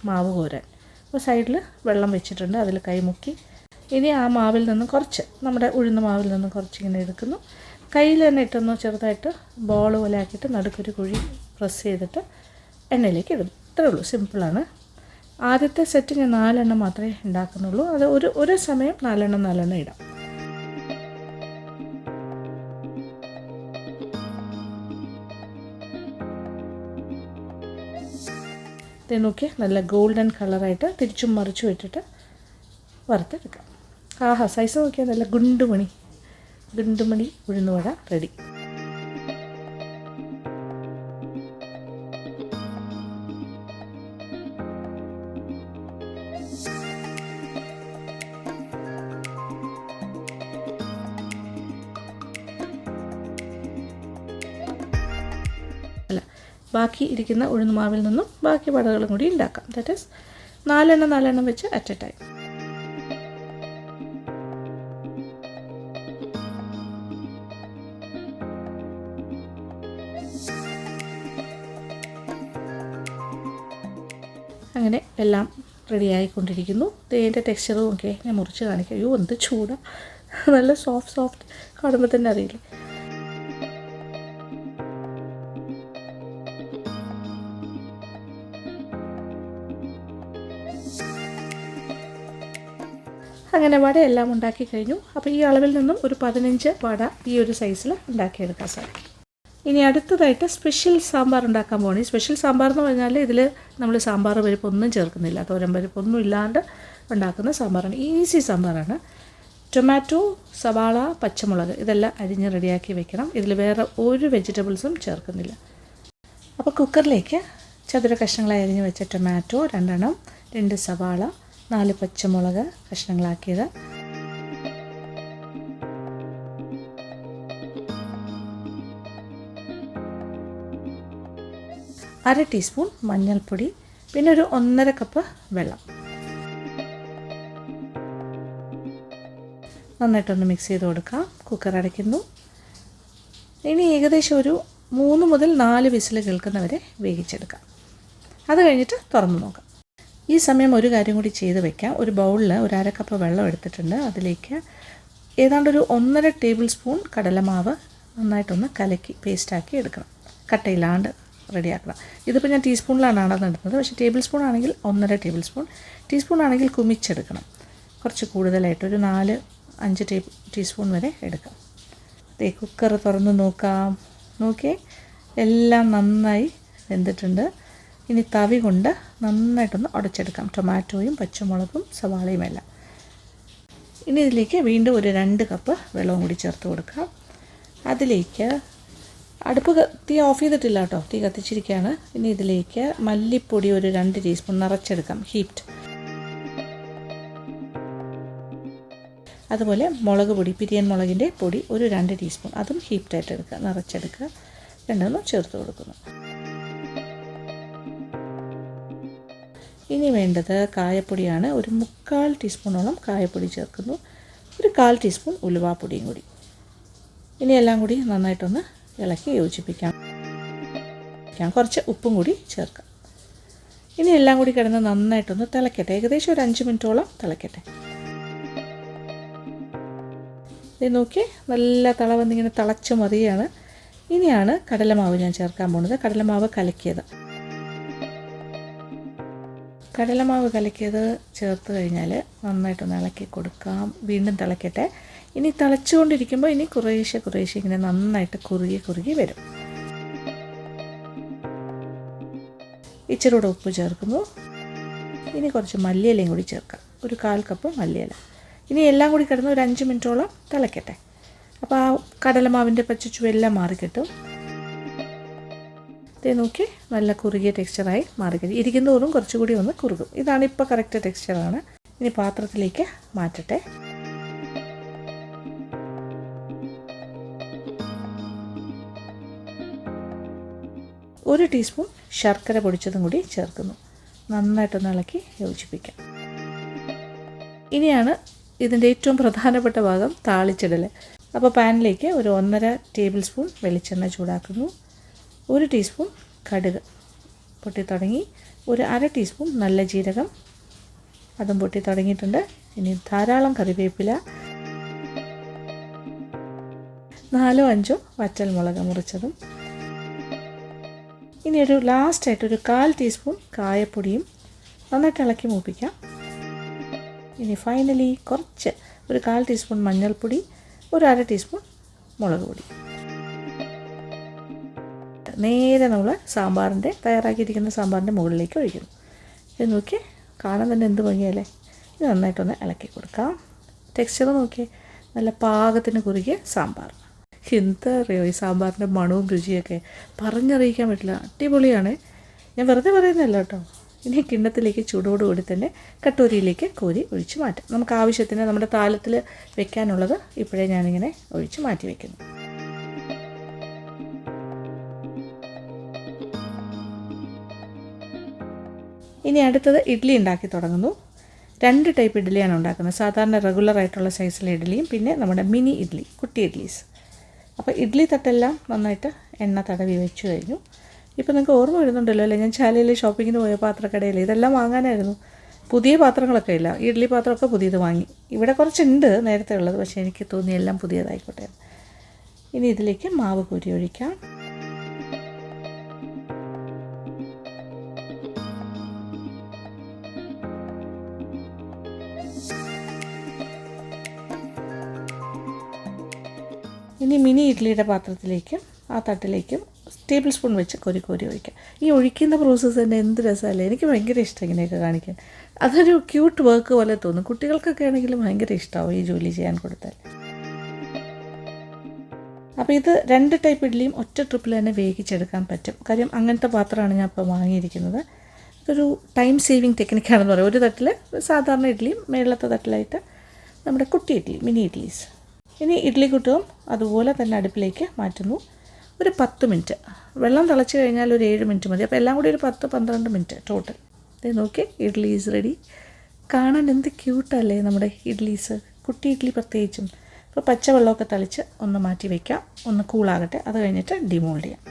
മാവ് കോരാൻ. അപ്പോൾ സൈഡിൽ വെള്ളം വെച്ചിട്ടുണ്ട്, അതിൽ കൈ മുക്കി ഇനി ആ മാവിൽ നിന്ന് കുറച്ച്, നമ്മുടെ ഉഴുന്ന മാവിൽ നിന്ന് കുറച്ചിങ്ങനെ എടുക്കുന്നു. കയ്യിൽ തന്നെ ഇട്ടൊന്ന് ചെറുതായിട്ട് ബോൾ പോലെ ആക്കിയിട്ട് നടുക്കൊരു കുഴി പ്രസ് ചെയ്തിട്ട് എണ്ണയിലേക്ക് ഇടും. ഇത്രേ ഉള്ളൂ, സിമ്പിളാണ്. ആദ്യത്തെ സെറ്റ് ഞാൻ 4 എണ്ണം മാത്രമേ ഉണ്ടാക്കുന്നുള്ളൂ. അത് ഒരു സമയം 4 എണ്ണം ഇടാം. ഇത് നോക്കി നല്ല ഗോൾഡൻ കളറായിട്ട് തിരിച്ചും മറിച്ചും ഇട്ടിട്ട് വറുത്തെടുക്കാം. ആഹാ, സൈസ് നോക്കിയാൽ നല്ല ഗുണ്ടുമണി ഉഴുന്നുവട റെഡി. ബാക്കി ഇരിക്കുന്ന ഉഴുന്നുമാവിൽ നിന്നും ബാക്കി വടകളും കൂടി ഉണ്ടാക്കാം. ദാറ്റ് ഈസ് 4 എണ്ണം വെച്ച് അറ്റ് എ ടൈം. അങ്ങനെ എല്ലാം റെഡിയായിക്കൊണ്ടിരിക്കുന്നു. തേൻ്റെ ടെക്സ്ചറും ഒക്കെ ഞാൻ മുറിച്ച് കാണിക്കാം. അയ്യോ എന്ത് ചൂടാ, നല്ല സോഫ്റ്റ് കാണുമ്പോൾ തന്നെ അറിയില്ലേ. അങ്ങനെ വട എല്ലാം ഉണ്ടാക്കി കഴിഞ്ഞു. അപ്പോൾ ഈ അളവിൽ നിന്നും ഒരു 15 വട ഈ ഒരു സൈസിൽ ഉണ്ടാക്കിയെടുക്കാൻ സാധിക്കും. ഇനി അടുത്തതായിട്ട് സ്പെഷ്യൽ സാമ്പാർ ഉണ്ടാക്കാൻ പോകണം. ഈ സ്പെഷ്യൽ സാമ്പാർ എന്ന് പറഞ്ഞാൽ ഇതിൽ നമ്മൾ സാമ്പാർ പരിപ്പൊന്നും ചേർക്കുന്നില്ല, തോരൻ പരിപ്പൊന്നും ഇല്ലാണ്ട് ഉണ്ടാക്കുന്ന സാമ്പാറാണ്. ഈസി സാമ്പാറാണ്. ടൊമാറ്റോ, സവാള, പച്ചമുളക് ഇതെല്ലാം അരിഞ്ഞ് റെഡിയാക്കി വെക്കണം. ഇതിൽ വേറെ ഒരു വെജിറ്റബിൾസും ചേർക്കുന്നില്ല. അപ്പോൾ കുക്കറിലേക്ക് ചതുര കഷ്ണങ്ങളായി അരിഞ്ഞ് വെച്ച ടൊമാറ്റോ 2 എണ്ണം, 2 സവാള, 4 പച്ചമുളക് കഷ്ണങ്ങളാക്കിയത്, 1/2 ടീസ്പൂൺ മഞ്ഞൾപ്പൊടി, പിന്നെ ഒരു 1.5 കപ്പ് വെള്ളം. നന്നായിട്ടൊന്ന് മിക്സ് ചെയ്ത് കൊടുക്കാം. കുക്കർ അടയ്ക്കുന്നു. ഇനി ഏകദേശം ഒരു 3 മുതൽ 4 വിസിൽ കേൾക്കുന്നവരെ വേവിച്ചെടുക്കാം. അത് കഴിഞ്ഞിട്ട് തുറന്ന് നോക്കാം. ഈ സമയം ഒരു കാര്യം കൂടി ചെയ്ത് വെക്കാം. ഒരു ബൗളിൽ ഒരു 1/2 കപ്പ് വെള്ളം എടുത്തിട്ടുണ്ട്. അതിലേക്ക് ഏതാണ്ടൊരു 1.5 ടേബിൾ സ്പൂൺ കടലമാവ് നന്നായിട്ടൊന്ന് കലക്കി പേസ്റ്റാക്കി എടുക്കണം. കട്ടയില്ലാണ്ട് റെഡിയാക്കണം. ഇതിപ്പോൾ ഞാൻ ടീസ്പൂണിലാണ് അളന്നെടുക്കുന്നത്. പക്ഷേ ടേബിൾ സ്പൂൺ ആണെങ്കിൽ 1.5 ടേബിൾ സ്പൂൺ, ടീസ്പൂൺ ആണെങ്കിൽ കുമിച്ചെടുക്കണം. കുറച്ച് കൂടുതലായിട്ട് ഒരു 4-5 ടീസ്പൂൺ വരെ എടുക്കാം. കുക്കർ തുറന്ന് നോക്കാം. നോക്കിയേ, എല്ലാം നന്നായി വെന്തിട്ടുണ്ട്. ഇനി തവി കൊണ്ട് നന്നായിട്ടൊന്ന് ഉടച്ചെടുക്കാം. ടൊമാറ്റോയും പച്ചമുളകും സവാളയും എല്ലാം. ഇനി ഇതിലേക്ക് വീണ്ടും ഒരു 2 കപ്പ് വെള്ളവും കൂടി ചേർത്ത് കൊടുക്കാം. അതിലേക്ക് അടുപ്പ് തീ ഓഫ് ചെയ്തിട്ടില്ല കേട്ടോ, തീ കത്തിച്ചിരിക്കുകയാണ്. ഇനി ഇതിലേക്ക് മല്ലിപ്പൊടി ഒരു 2 ടീസ്പൂൺ നിറച്ചെടുക്കാം, ഹീപ്ഡ്. അതുപോലെ മുളക് പൊടി, പിരിയൻ മുളകിൻ്റെ പൊടി ഒരു 2 ടീസ്പൂൺ, അതും ഹീപ്ഡായിട്ട് എടുക്കുക, നിറച്ചെടുക്കുക. രണ്ടൊന്നും ചേർത്ത് കൊടുക്കുന്നു. ഇനി വേണ്ടത് കായപ്പൊടിയാണ്. ഒരു 3/4 ടീസ്പൂണോളം കായപ്പൊടി ചേർക്കുന്നു. ഒരു 1/4 ടീസ്പൂൺ ഉലുവാപ്പൊടിയും കൂടി. ഇനി എല്ലാം കൂടി നന്നായിട്ടൊന്ന് ഇളക്കി യോജിപ്പിക്കാം. കുറച്ച് ഉപ്പും കൂടി ചേർക്കാം. ഇനി എല്ലാം കൂടി കിടന്ന് നന്നായിട്ടൊന്ന് തിളക്കട്ടെ. ഏകദേശം ഒരു 5 മിനിറ്റോളം തിളക്കട്ടെ. ഇത് നോക്കി, നല്ല തള വന്നിങ്ങനെ തിളച്ച് മറിയാണ്. ഇനിയാണ് കടലമാവ് ഞാൻ ചേർക്കാൻ പോകുന്നത്. കടലമാവ് കലക്കിയത് ചേർത്ത് കഴിഞ്ഞാൽ നന്നായിട്ടൊന്ന് ഇളക്കി കൊടുക്കാം. വീണ്ടും തിളക്കട്ടെ. ഇനി തിളച്ചുകൊണ്ടിരിക്കുമ്പോൾ ഇനി കുറേശ്ശെ ഇങ്ങനെ നന്നായിട്ട് കുറുകി വരും. ഇച്ചിരി കൂടെ ഉപ്പ് ചേർക്കുന്നു. ഇനി കുറച്ച് മല്ലിയിലയും കൂടി ചേർക്കാം, ഒരു 1/4 കപ്പ് മല്ലിയില. ഇനി എല്ലാം കൂടി കിടന്ന് ഒരു 5 മിനിറ്റോളം തിളക്കട്ടെ. അപ്പോൾ ആ കടലമാവിൻ്റെ പച്ചച്ചുവെല്ലാം മാറിക്കിട്ടും. ഇതേ നോക്കി, നല്ല കുറുകിയ ടെക്സ്ചറായി മാറിക്കിട്ടും. ഇരിക്കുന്നതോറും കുറച്ചുകൂടി ഒന്ന് കുറുകും. ഇതാണ് ഇപ്പോൾ കറക്റ്റ് ടെക്സ്ചറാണ്. ഇനി പാത്രത്തിലേക്ക് മാറ്റട്ടെ. ഒരു ടീസ്പൂൺ ശർക്കര പൊടിച്ചതും കൂടി ചേർക്കുന്നു. നന്നായിട്ടൊന്ന് ഇളക്കി യോജിപ്പിക്കാം. ഇനിയാണ് ഇതിൻ്റെ ഏറ്റവും പ്രധാനപ്പെട്ട ഭാഗം, താളിച്ചിടൽ. അപ്പോൾ പാനിലേക്ക് ഒരു 1.5 ടേബിൾ സ്പൂൺ വെളിച്ചെണ്ണ ചൂടാക്കുന്നു. 1 ടീസ്പൂൺ കടുക് പൊട്ടി തുടങ്ങി. ഒരു 1/2 ടീസ്പൂൺ നല്ല ജീരകം, അതും പൊട്ടി തുടങ്ങിയിട്ടുണ്ട്. ഇനി ധാരാളം കറിവേപ്പില, 4-5 വറ്റൽമുളക് മുറിച്ചതും. ഇനി ഒരു ലാസ്റ്റായിട്ട് ഒരു 1/4 ടീസ്പൂൺ കായപ്പൊടിയും നന്നായിട്ട് ഇളക്കി മൂപ്പിക്കാം. ഇനി ഫൈനലി കുറച്ച് ഒരു 1/4 ടീസ്പൂൺ മഞ്ഞൾപ്പൊടി, ഒരു 1/2 ടീസ്പൂൺ മുളക് പൊടി. നേരെ നമ്മൾ തയ്യാറാക്കിയിരിക്കുന്ന സാമ്പാറിൻ്റെ മുകളിലേക്ക് ഒഴിക്കുന്നു. ഇത് നോക്കി, കാണാൻ തന്നെ എന്ത് ഭംഗിയല്ലേ. ഇത് നന്നായിട്ടൊന്ന് ഇളക്കി കൊടുക്കാം. ടെക്സ്ചർ നോക്കിയേ, നല്ല പാകത്തിന് കുറുകിയ സാമ്പാർ. എന്താ അറിയോ, ഈ സാമ്പാറിൻ്റെ മണവും രുചിയൊക്കെ പറഞ്ഞറിയിക്കാൻ പറ്റില്ല. അടിപൊളിയാണ്. ഞാൻ വെറുതെ പറയുന്നതല്ല കേട്ടോ. ഇനി കിണ്ണത്തിലേക്ക് ചൂടോടുകൂടി തന്നെ കട്ടോരിയിലേക്ക് കോരി ഒഴിച്ച് മാറ്റാം. നമുക്ക് ആവശ്യത്തിന് നമ്മുടെ താലത്തിൽ വെക്കാനുള്ളത് ഇപ്പോഴേ ഞാനിങ്ങനെ ഒഴിച്ച് മാറ്റി വയ്ക്കുന്നു. ഇനി അടുത്തത് ഇഡ്ഡലി ഉണ്ടാക്കി തുടങ്ങുന്നു. 2 ടൈപ്പ് ഇഡ്ഡലിയാണ് ഉണ്ടാക്കുന്നത്. സാധാരണ റെഗുലറായിട്ടുള്ള സൈസിലെ ഇഡ്ഡലിയും പിന്നെ നമ്മുടെ മിനി ഇഡ്ഡലി, കുട്ടി ഇഡ്ഡലീസ്. അപ്പോൾ ഇഡ്ഡലി തട്ടെല്ലാം നന്നായിട്ട് എണ്ണ തടവി വെച്ച് കഴിഞ്ഞു. ഇപ്പോൾ നിങ്ങൾക്ക് ഓർമ്മ വരുന്നുണ്ടല്ലോ അല്ലേ, ഞാൻ ചാലയിൽ ഷോപ്പിങ്ങിന് പോയ പാത്രക്കടയിൽ ഇതെല്ലാം വാങ്ങാനായിരുന്നു. പുതിയ പാത്രങ്ങളൊക്കെ ഇല്ല, ഇഡ്ഡലി പാത്രമൊക്കെ പുതിയത് വാങ്ങി. ഇവിടെ കുറച്ചുണ്ട് നേരത്തെ ഉള്ളത്, പക്ഷേ എനിക്ക് തോന്നി എല്ലാം പുതിയതായിക്കോട്ടെ. ഇനി ഇതിലേക്ക് മാവ് കോരി ഒഴിക്കാം. ഇനി മിനി ഇഡ്ഡലിയുടെ പാത്രത്തിലേക്കും ആ തട്ടിലേക്കും ടേബിൾ സ്പൂൺ വെച്ച് കോരി ഒഴിക്കാം. ഈ ഒഴിക്കുന്ന പ്രോസസ്സ് തന്നെ എന്ത് രസമല്ലേ. എനിക്ക് ഭയങ്കര ഇഷ്ടം ഇങ്ങനെയൊക്കെ കാണിക്കാൻ. അതൊരു ക്യൂട്ട് വർക്ക് പോലെ തോന്നും. കുട്ടികൾക്കൊക്കെ ആണെങ്കിലും ഭയങ്കര ഇഷ്ടമാവും ഈ ജോലി ചെയ്യാൻ കൊടുത്താൽ. അപ്പോൾ ഇത് 2 ടൈപ്പ് ഇഡ്ഡലിയും ഒറ്റ ട്രിപ്പിൽ തന്നെ വേവിച്ചെടുക്കാൻ പറ്റും. കാര്യം അങ്ങനത്തെ പാത്രമാണ് ഞാൻ ഇപ്പോൾ വാങ്ങിയിരിക്കുന്നത്. ഇതൊരു ടൈം സേവിങ് ടെക്നിക്കാണെന്ന് പറയും. ഒരു തട്ടിൽ സാധാരണ ഇഡ്ഡലിയും മേളത്തെ തട്ടിലായിട്ട് നമ്മുടെ കുട്ടി ഇഡ്ഡലി, മിനി ഇഡ്ഡലീസ്. ഇനി ഇഡ്ഡലി കുട്ടവും അതുപോലെ തന്നെ അടുപ്പിലേക്ക് മാറ്റുന്നു. ഒരു 10 മിനിറ്റ്. വെള്ളം തിളച്ച് കഴിഞ്ഞാൽ ഒരു 7 മിനിറ്റ് മതി. അപ്പോൾ എല്ലാം കൂടി ഒരു 10-12 മിനിറ്റ് ടോട്ടൽ. ഇത് നോക്കി, ഇഡ്ഡലി ഈസ് റെഡി. കാണാൻ എന്ത് ക്യൂട്ടല്ലേ നമ്മുടെ ഇഡ്ഡലീസ്, കുട്ടി ഇഡ്ഡലി പ്രത്യേകിച്ചും. അപ്പോൾ പച്ചവെള്ളമൊക്കെ തളിച്ച് ഒന്ന് മാറ്റി വയ്ക്കാം, ഒന്ന് കൂളാകട്ടെ. അത് കഴിഞ്ഞിട്ട് ഡിമോൾഡ് ചെയ്യാം.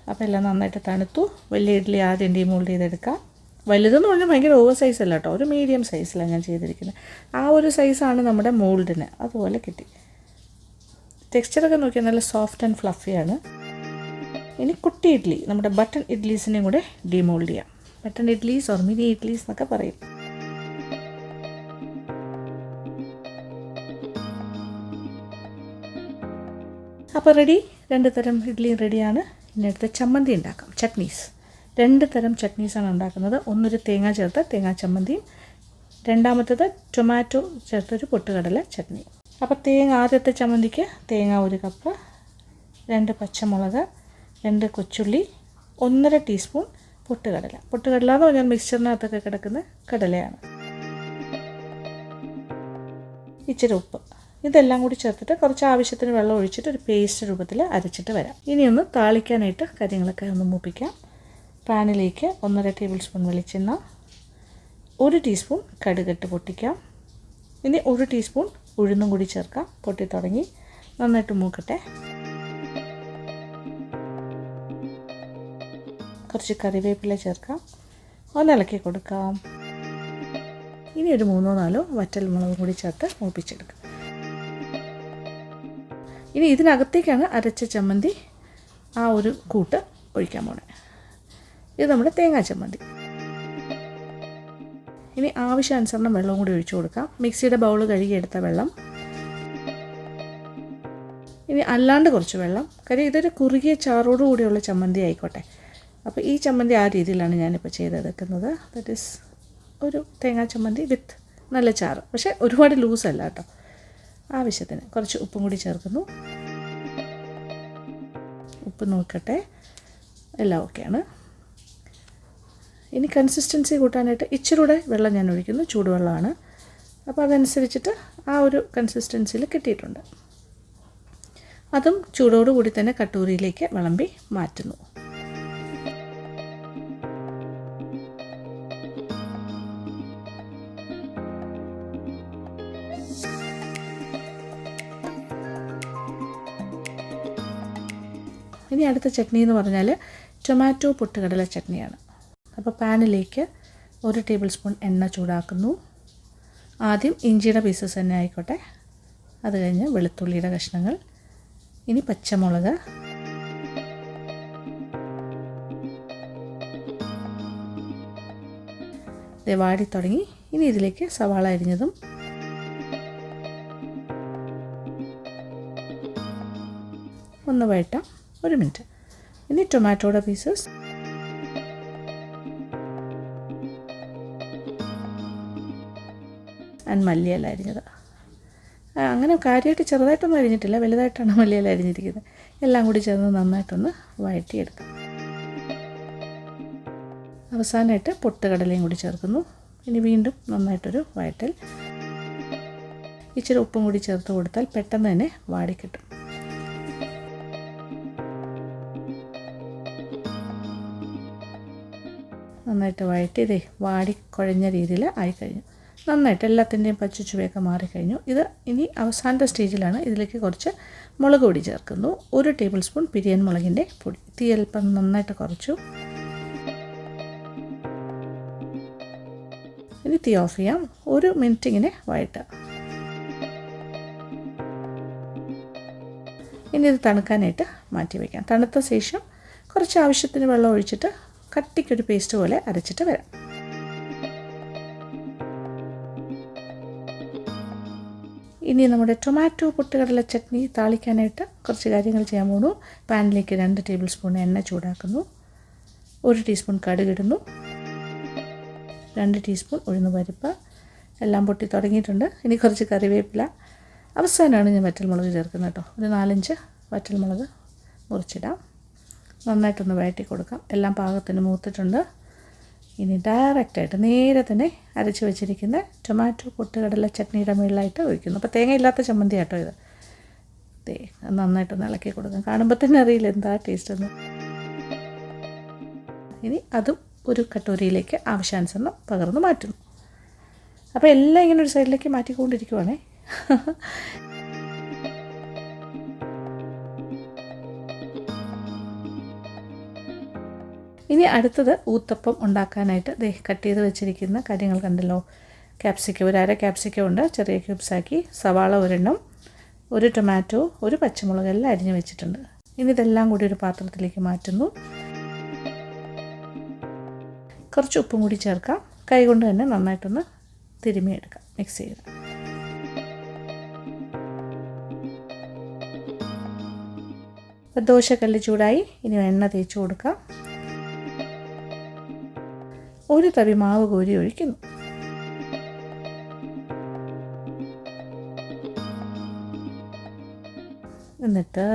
അപ്പോൾ എല്ലാം നന്നായിട്ട് തണുത്തു. വലിയ ഇഡ്ഡലി ആദ്യം ഡീമോൾഡ് ചെയ്തെടുക്കാം. വലുതെന്ന് പറഞ്ഞാൽ ഭയങ്കര ഓവർ സൈസ് അല്ല കേട്ടോ, ഒരു മീഡിയം സൈസിലാണ് ഞാൻ ചെയ്തിരിക്കുന്നത്. ആ ഒരു സൈസാണ് നമ്മുടെ മോൾഡിന്, അതുപോലെ കിട്ടി. ടെക്സ്ചറൊക്കെ നോക്കിയാൽ നല്ല സോഫ്റ്റ് ആൻഡ് ഫ്ലഫിയാണ്. ഇനി കുട്ടി ഇഡ്ഡലി, നമ്മുടെ ബട്ടൺ ഇഡ്ഡലീസിനെയും കൂടെ ഡീമോൾഡ് ചെയ്യാം. Button idlis or mini idlis എന്നൊക്കെ പറയും. അപ്പോൾ റെഡി, 2 തരം ഇഡ്ഡലിയും റെഡിയാണ്. ഇനി അടുത്ത ചമ്മന്തി ഉണ്ടാക്കാം. ചട്നീസ്, 2 തരം ചട്നീസാണ് ഉണ്ടാക്കുന്നത്. ഒന്നൊരു തേങ്ങ ചേർത്ത തേങ്ങാ ചമ്മന്തിയും, രണ്ടാമത്തേത് ടൊമാറ്റോ ചേർത്തൊരു പൊട്ടുകടല ചട്നി. അപ്പോൾ ആദ്യത്തെ ചമ്മന്തിക്ക് തേങ്ങ 1 കപ്പ്, 2 പച്ചമുളക്, 2 കൊച്ചുള്ളി, 1.5 ടീസ്പൂൺ പൊട്ടുകടല. പൊട്ടുകടല എന്ന് പറഞ്ഞാൽ മിക്സ്ചറിനകത്തൊക്കെ കിടക്കുന്ന കടലയാണ്. ഇച്ചിരി ഉപ്പ്, ഇതെല്ലാം കൂടി ചേർത്തിട്ട് കുറച്ച് ആവശ്യത്തിന് വെള്ളം ഒഴിച്ചിട്ട് ഒരു പേസ്റ്റ് രൂപത്തിൽ അരച്ചിട്ട് വരാം. ഇനിയൊന്ന് താളിക്കാനായിട്ട് കാര്യങ്ങളൊക്കെ ഒന്ന് മൂപ്പിക്കാം. പാനിലേക്ക് 1.5 ടേബിൾ സ്പൂൺ വെളിച്ചെണ്ണ, 1 ടീസ്പൂൺ കടുകിട്ട് പൊട്ടിക്കാം. ഇനി 1 ടീസ്പൂൺ ഉഴുന്നും കൂടി ചേർക്കാം. പൊട്ടി തുടങ്ങി, നന്നായിട്ട് മൂക്കട്ടെ. കുറച്ച് കറിവേപ്പില ചേർക്കാം, ഒന്ന് ഇളക്കി കൊടുക്കാം. ഇനി ഒരു 3-4 വറ്റൽമുളകും കൂടി ചേർത്ത് മൂപ്പിച്ചെടുക്കാം. ഇനി ഇതിനകത്തേക്കാണ് അരച്ച ചമ്മന്തി ആ ഒരു കൂട്ട് ഒഴിക്കാൻ പോണേ. ഇത് നമ്മുടെ തേങ്ങാ ചമ്മന്തി. ഇനി ആവശ്യാനുസരണം വെള്ളവും കൂടി ഒഴിച്ചു കൊടുക്കാം. മിക്സിയുടെ ബൗൾ കഴുകിയെടുത്ത വെള്ളം, ഇനി അല്ലാണ്ട് കുറച്ച് വെള്ളം. കാര്യം ഇതൊരു കുറുകിയ ചാറോടുകൂടിയുള്ള ചമ്മന്തി ആയിക്കോട്ടെ. അപ്പോൾ ഈ ചമ്മന്തി ആ രീതിയിലാണ് ഞാനിപ്പോൾ ചെയ്തെടുക്കുന്നത്. ദാറ്റ് ഈസ് ഒരു തേങ്ങാ ചമ്മന്തി വിത്ത് നല്ല ചാറ്, പക്ഷേ ഒരുപാട് ലൂസല്ല കേട്ടോ. ആവശ്യത്തിന് കുറച്ച് ഉപ്പും കൂടി ചേർക്കുന്നു. ഉപ്പ് നോക്കട്ടെ, എല്ലാം ഓക്കെയാണ്. ഇനി കൺസിസ്റ്റൻസി കൂട്ടാനായിട്ട് ഇച്ചിരി കൂടെ വെള്ളം ഞാൻ ഒഴിക്കുന്നു. ചൂടുവെള്ളമാണ്, അപ്പോൾ അതനുസരിച്ചിട്ട് ആ ഒരു കൺസിസ്റ്റൻസിയിൽ കിട്ടിയിട്ടുണ്ട്. അതും ചൂടോടുകൂടി തന്നെ കട്ടൂരിയിലേക്ക് വിളമ്പി മാറ്റുന്നു. ഇനി അടുത്ത ചട്നി എന്ന് പറഞ്ഞാൽ ടൊമാറ്റോ പൊട്ടുകടല ചട്നിയാണ്. അപ്പോൾ പാനിലേക്ക് 1 ടേബിൾ സ്പൂൺ എണ്ണ ചൂടാക്കുന്നു. ആദ്യം ഇഞ്ചിയുടെ പീസസ് തന്നെ ആയിക്കോട്ടെ, അത് കഴിഞ്ഞ് വെളുത്തുള്ളിയുടെ കഷ്ണങ്ങൾ, ഇനി പച്ചമുളക്, വാടി തുടങ്ങി. ഇനി ഇതിലേക്ക് സവാള അരിഞ്ഞതും, ഒന്ന് വഴറ്റാം 1 മിനിറ്റ്. ഇനി ടൊമാറ്റോയുടെ പീസസ്, ആൻഡ് മല്ലിയില അരിഞ്ഞത്. അങ്ങനെ കാര്യമായിട്ട് ചെറുതായിട്ടൊന്നും അരിഞ്ഞിട്ടില്ല, വലുതായിട്ടാണ് മല്ലിയില അരിഞ്ഞിരിക്കുന്നത്. എല്ലാം കൂടി ചേർന്ന് നന്നായിട്ടൊന്ന് വഴറ്റിയെടുക്കാം. അവസാനമായിട്ട് പൊട്ടുകടലയും കൂടി ചേർക്കുന്നു. ഇനി വീണ്ടും നന്നായിട്ടൊരു വഴറ്റൽ. ഇച്ചിരി ഉപ്പും കൂടി ചേർത്ത് കൊടുത്താൽ പെട്ടെന്ന് തന്നെ വാടിക്കിട്ടും. നന്നായിട്ട് വഴറ്റി ഇതേ വാടി കുഴഞ്ഞ രീതിയിൽ ആയിക്കഴിഞ്ഞു. നന്നായിട്ട് എല്ലാത്തിൻ്റെയും പച്ചച്ചുവയൊക്കെ മാറിക്കഴിഞ്ഞു. ഇത് ഇനി അവസാനത്തെ സ്റ്റേജിലാണ്. ഇതിലേക്ക് കുറച്ച് മുളക് പൊടി ചേർക്കുന്നു. 1 ടേബിൾ സ്പൂൺ പിരിയൻ മുളകിൻ്റെ പൊടി. തീ അല്പം നന്നായിട്ട് കുറച്ചു. ഇനി തീ ഓഫ് ചെയ്യാം. 1 മിനിറ്റ് ഇങ്ങനെ വഴറ്റുക. ഇനി ഇത് തണുക്കാനായിട്ട് മാറ്റി വയ്ക്കാം. തണുത്ത ശേഷം കുറച്ച് ആവശ്യത്തിന് വെള്ളം ഒഴിച്ചിട്ട് കട്ടിക്കൊരു പേസ്റ്റ് പോലെ അരച്ചിട്ട് വരാം. ഇനി നമ്മുടെ ടൊമാറ്റോ പൊട്ടുകടല ചട്നി താളിക്കാനായിട്ട് കുറച്ച് കാര്യങ്ങൾ ചെയ്യാൻ പോകുന്നു. പാനിലേക്ക് 2 ടേബിൾ സ്പൂൺ എണ്ണ ചൂടാക്കുന്നു. 1 ടീസ്പൂൺ കടുകിടുന്നു. 2 ടീസ്പൂൺ ഉഴുന്നുപരിപ്പ്. എല്ലാം പൊട്ടി തുടങ്ങിയിട്ടുണ്ട്. ഇനി കുറച്ച് കറിവേപ്പില. അവസാനമാണ് ഞാൻ വറ്റൽമുളക് ചേർക്കുന്നത് കേട്ടോ. ഒരു 4-5 വറ്റൽമുളക് മുറിച്ചിടാം. നന്നായിട്ടൊന്ന് വഴറ്റി കൊടുക്കാം. എല്ലാം പാകത്തിന് മൂത്തിട്ടുണ്ട്. ഇനി ഡയറക്റ്റായിട്ട് നേരെ തന്നെ അരച്ച് വെച്ചിരിക്കുന്ന ടൊമാറ്റോ പൊട്ടുകടല ചട്നിയുടെ മുകളിലായിട്ട് ഒഴിക്കുന്നു. അപ്പോൾ തേങ്ങ ഇല്ലാത്ത ചമ്മന്തി കേട്ടോ ഇത്. നന്നായിട്ടൊന്ന് ഇളക്കി കൊടുക്കാം. കാണുമ്പോൾ തന്നെ അറിയില്ല എന്താ ടേസ്റ്റ് എന്ന്. ഇനി അതും ഒരു കട്ടോരിയിലേക്ക് ആവശ്യാനുസരണം പകർന്ന് മാറ്റുന്നു. അപ്പോൾ എല്ലാം ഇങ്ങനെ ഒരു സൈഡിലേക്ക് മാറ്റിക്കൊണ്ടിരിക്കുവാണേ. ഇനി അടുത്തത് ഊത്തപ്പം ഉണ്ടാക്കാനായിട്ട് കട്ട് ചെയ്ത് വെച്ചിരിക്കുന്ന കാര്യങ്ങൾ കണ്ടല്ലോ. ക്യാപ്സിക്കം, ഒരു അര ക്യാപ്സിക്കം ഉണ്ട്, ചെറിയ ക്യൂബ്സാക്കി. സവാള ഒരെണ്ണം, ഒരു ടൊമാറ്റോ, ഒരു പച്ചമുളക് എല്ലാം അരിഞ്ഞ് വെച്ചിട്ടുണ്ട്. ഇനി ഇതെല്ലാം കൂടി ഒരു പാത്രത്തിലേക്ക് മാറ്റുന്നു. കുറച്ച് ഉപ്പും കൂടി ചേർക്കാം. കൈ കൊണ്ട് തന്നെ നന്നായിട്ടൊന്ന് തിരുമ്മിയെടുക്കാം, മിക്സ് ചെയ്ത്. ദോശക്കല്ല് ചൂടായി. ഇനി എണ്ണ തേച്ച് കൊടുക്കാം. ഒരു തവി മാവ് കോരി ഒഴിക്കുന്നു. എന്നിട്ട്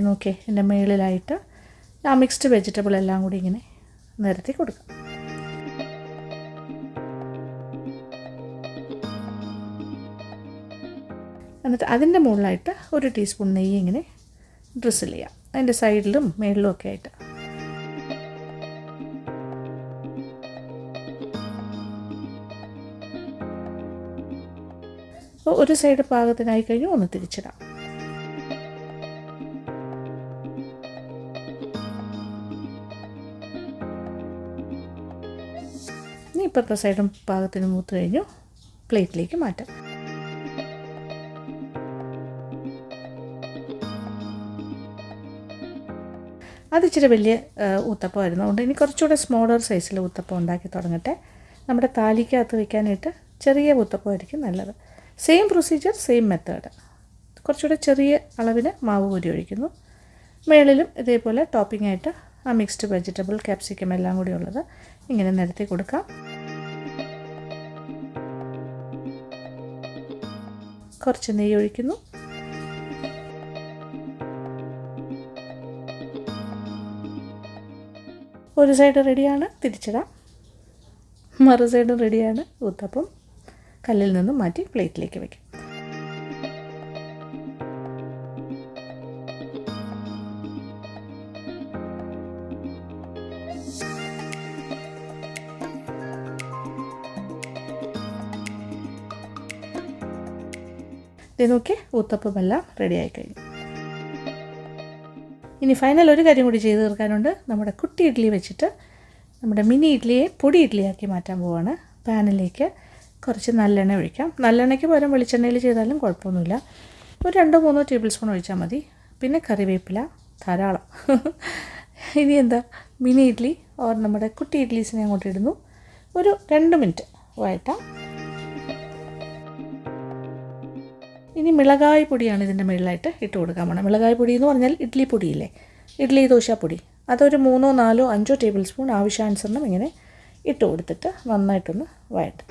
നോക്കിയേ, എൻ്റെ മുകളിലായിട്ട് ആ മിക്സ്ഡ് വെജിറ്റബിൾ എല്ലാം കൂടി ഇങ്ങനെ നിരത്തി കൊടുക്കാം. എന്നിട്ട് അതിൻ്റെ മുകളിലായിട്ട് ഒരു ടീസ്പൂൺ നെയ്യ് ഇങ്ങനെ ഡ്രിസിൽ ചെയ്യാം, അതിൻ്റെ സൈഡിലും മുകളിലും ഒക്കെ ആയിട്ട്. അപ്പോൾ ഒരു സൈഡ് പാകത്തിനായി കഴിഞ്ഞു ഒന്ന് തിരിച്ചിടാം. ഇനി ഇപ്പുറത്തെ സൈഡും പാകത്തിന് മൂത്ത് കഴിഞ്ഞു, പ്ലേറ്റിലേക്ക് മാറ്റാം. അതിച്ചിരി വലിയ ഊത്തപ്പമായിരുന്നു, അതുകൊണ്ട് ഇനി കുറച്ചുകൂടെ സ്മോളർ സൈസിൽ ഊത്തപ്പം ഉണ്ടാക്കി തുടങ്ങട്ടെ. നമ്മുടെ താലിക്കകത്ത് വയ്ക്കാനായിട്ട് ചെറിയ ഊത്തപ്പമായിരിക്കും നല്ലത്. Same procedure, same method. കുറച്ചുകൂടെ ചെറിയ അളവിന് മാവ് കോരി ഒഴിക്കുന്നു. മുകളിലും ഇതേപോലെ ടോപ്പിംഗ് ആയിട്ട് ആ മിക്സ്ഡ് വെജിറ്റബിൾ, ക്യാപ്സിക്കം എല്ലാം കൂടി ഉള്ളത് ഇങ്ങനെ നിരത്തി കൊടുക്കാം. കുറച്ച് നെയ്യ് ഒഴിക്കുന്നു. ഒരു സൈഡ് റെഡിയാണ്, തിരിച്ചിടാം. മറു സൈഡും റെഡിയാണ്. ഊത്തപ്പം കല്ലിൽ നിന്നും മാറ്റി പ്ലേറ്റിലേക്ക് വയ്ക്കാം. ഇത് നോക്കി, ഊത്തപ്പമെല്ലാം റെഡിയായി കഴിഞ്ഞു. ഇനി ഫൈനൽ ഒരു കാര്യം കൂടി ചെയ്ത് തീർക്കാനുണ്ട്. നമ്മുടെ കുട്ടി ഇഡ്ഡലി വെച്ചിട്ട് നമ്മുടെ മിനി ഇഡ്ഡലിയെ പൊടി ഇഡ്ഡലിയാക്കി മാറ്റാൻ പോവാണ്. പാനിലേക്ക് കുറച്ച് നല്ലെണ്ണ ഒഴിക്കാം. നല്ലെണ്ണയ്ക്ക് പകരം വെളിച്ചെണ്ണയിൽ ചെയ്താലും കുഴപ്പമൊന്നുമില്ല. ഒരു 2-3 ടേബിൾ സ്പൂൺ ഒഴിച്ചാൽ മതി. പിന്നെ കറിവേപ്പില ധാരാളം. ഇനി എന്താ, മിനി ഇഡ്ഡലി ഓർ നമ്മുടെ കുട്ടി ഇഡ്ഡലീസിനെ അങ്ങോട്ട് ഇടുന്നു. ഒരു 2 മിനിറ്റ് വഴറ്റാം. ഇനി മിളകായ് പൊടിയാണ് ഇതിൻ്റെ മുകളിലായിട്ട് ഇട്ട് കൊടുക്കാൻ പോകണം. മിളകായ് പൊടി എന്ന് പറഞ്ഞാൽ ഇഡ്ഡലി പൊടിയില്ലേ, ഇഡ്ഡലി ദോശപ്പൊടി, അതൊരു 3, 4, 5 ടേബിൾ സ്പൂൺ ആവശ്യാനുസരണം ഇങ്ങനെ ഇട്ട് കൊടുത്തിട്ട് നന്നായിട്ടൊന്ന് വഴറ്റും.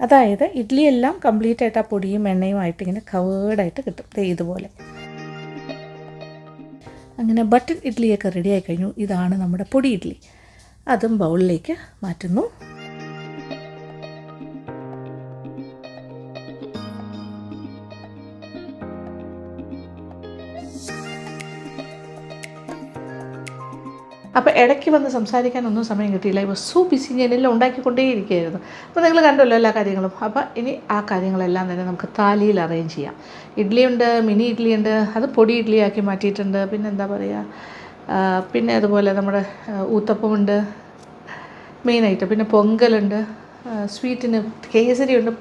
അതായത് ഇഡ്ഡലിയെല്ലാം കംപ്ലീറ്റ് ആയിട്ട് ആ പൊടിയും എണ്ണയും ആയിട്ട് ഇങ്ങനെ കവേർഡായിട്ട് കിട്ടും, ഇതുപോലെ. അങ്ങനെ ബട്ടർ ഇഡ്ഡലിയൊക്കെ റെഡിയായി കഴിഞ്ഞു. ഇതാണ് നമ്മുടെ പൊടി ഇഡ്ഡലി. അതും ബൗളിലേക്ക് മാറ്റുന്നു. അപ്പോൾ ഇടയ്ക്ക് വന്ന് സംസാരിക്കാനൊന്നും സമയം കിട്ടിയില്ല. ഇപ്പോൾ സോ ബിസി, ഞാനെല്ലാം ഉണ്ടാക്കിക്കൊണ്ടേയിരിക്കുകയായിരുന്നു. അപ്പോൾ നിങ്ങൾ കണ്ടല്ലോ എല്ലാ കാര്യങ്ങളും. അപ്പോൾ ഇനി ആ കാര്യങ്ങളെല്ലാം തന്നെ നമുക്ക് താലിയിൽ അറേഞ്ച് ചെയ്യാം. ഇഡ്ഡലിയുണ്ട്, മിനി ഇഡ്ഡലിയുണ്ട്, അത് പൊടി ഇഡ്ഡലിയാക്കി മാറ്റിയിട്ടുണ്ട്. പിന്നെ എന്താ പറയുക, പിന്നെ അതുപോലെ നമ്മുടെ ഊത്തപ്പമുണ്ട് മെയിനായിട്ട്. പിന്നെ പൊങ്കലുണ്ട്, സ്വീറ്റിന് കേസരിയുണ്ട്,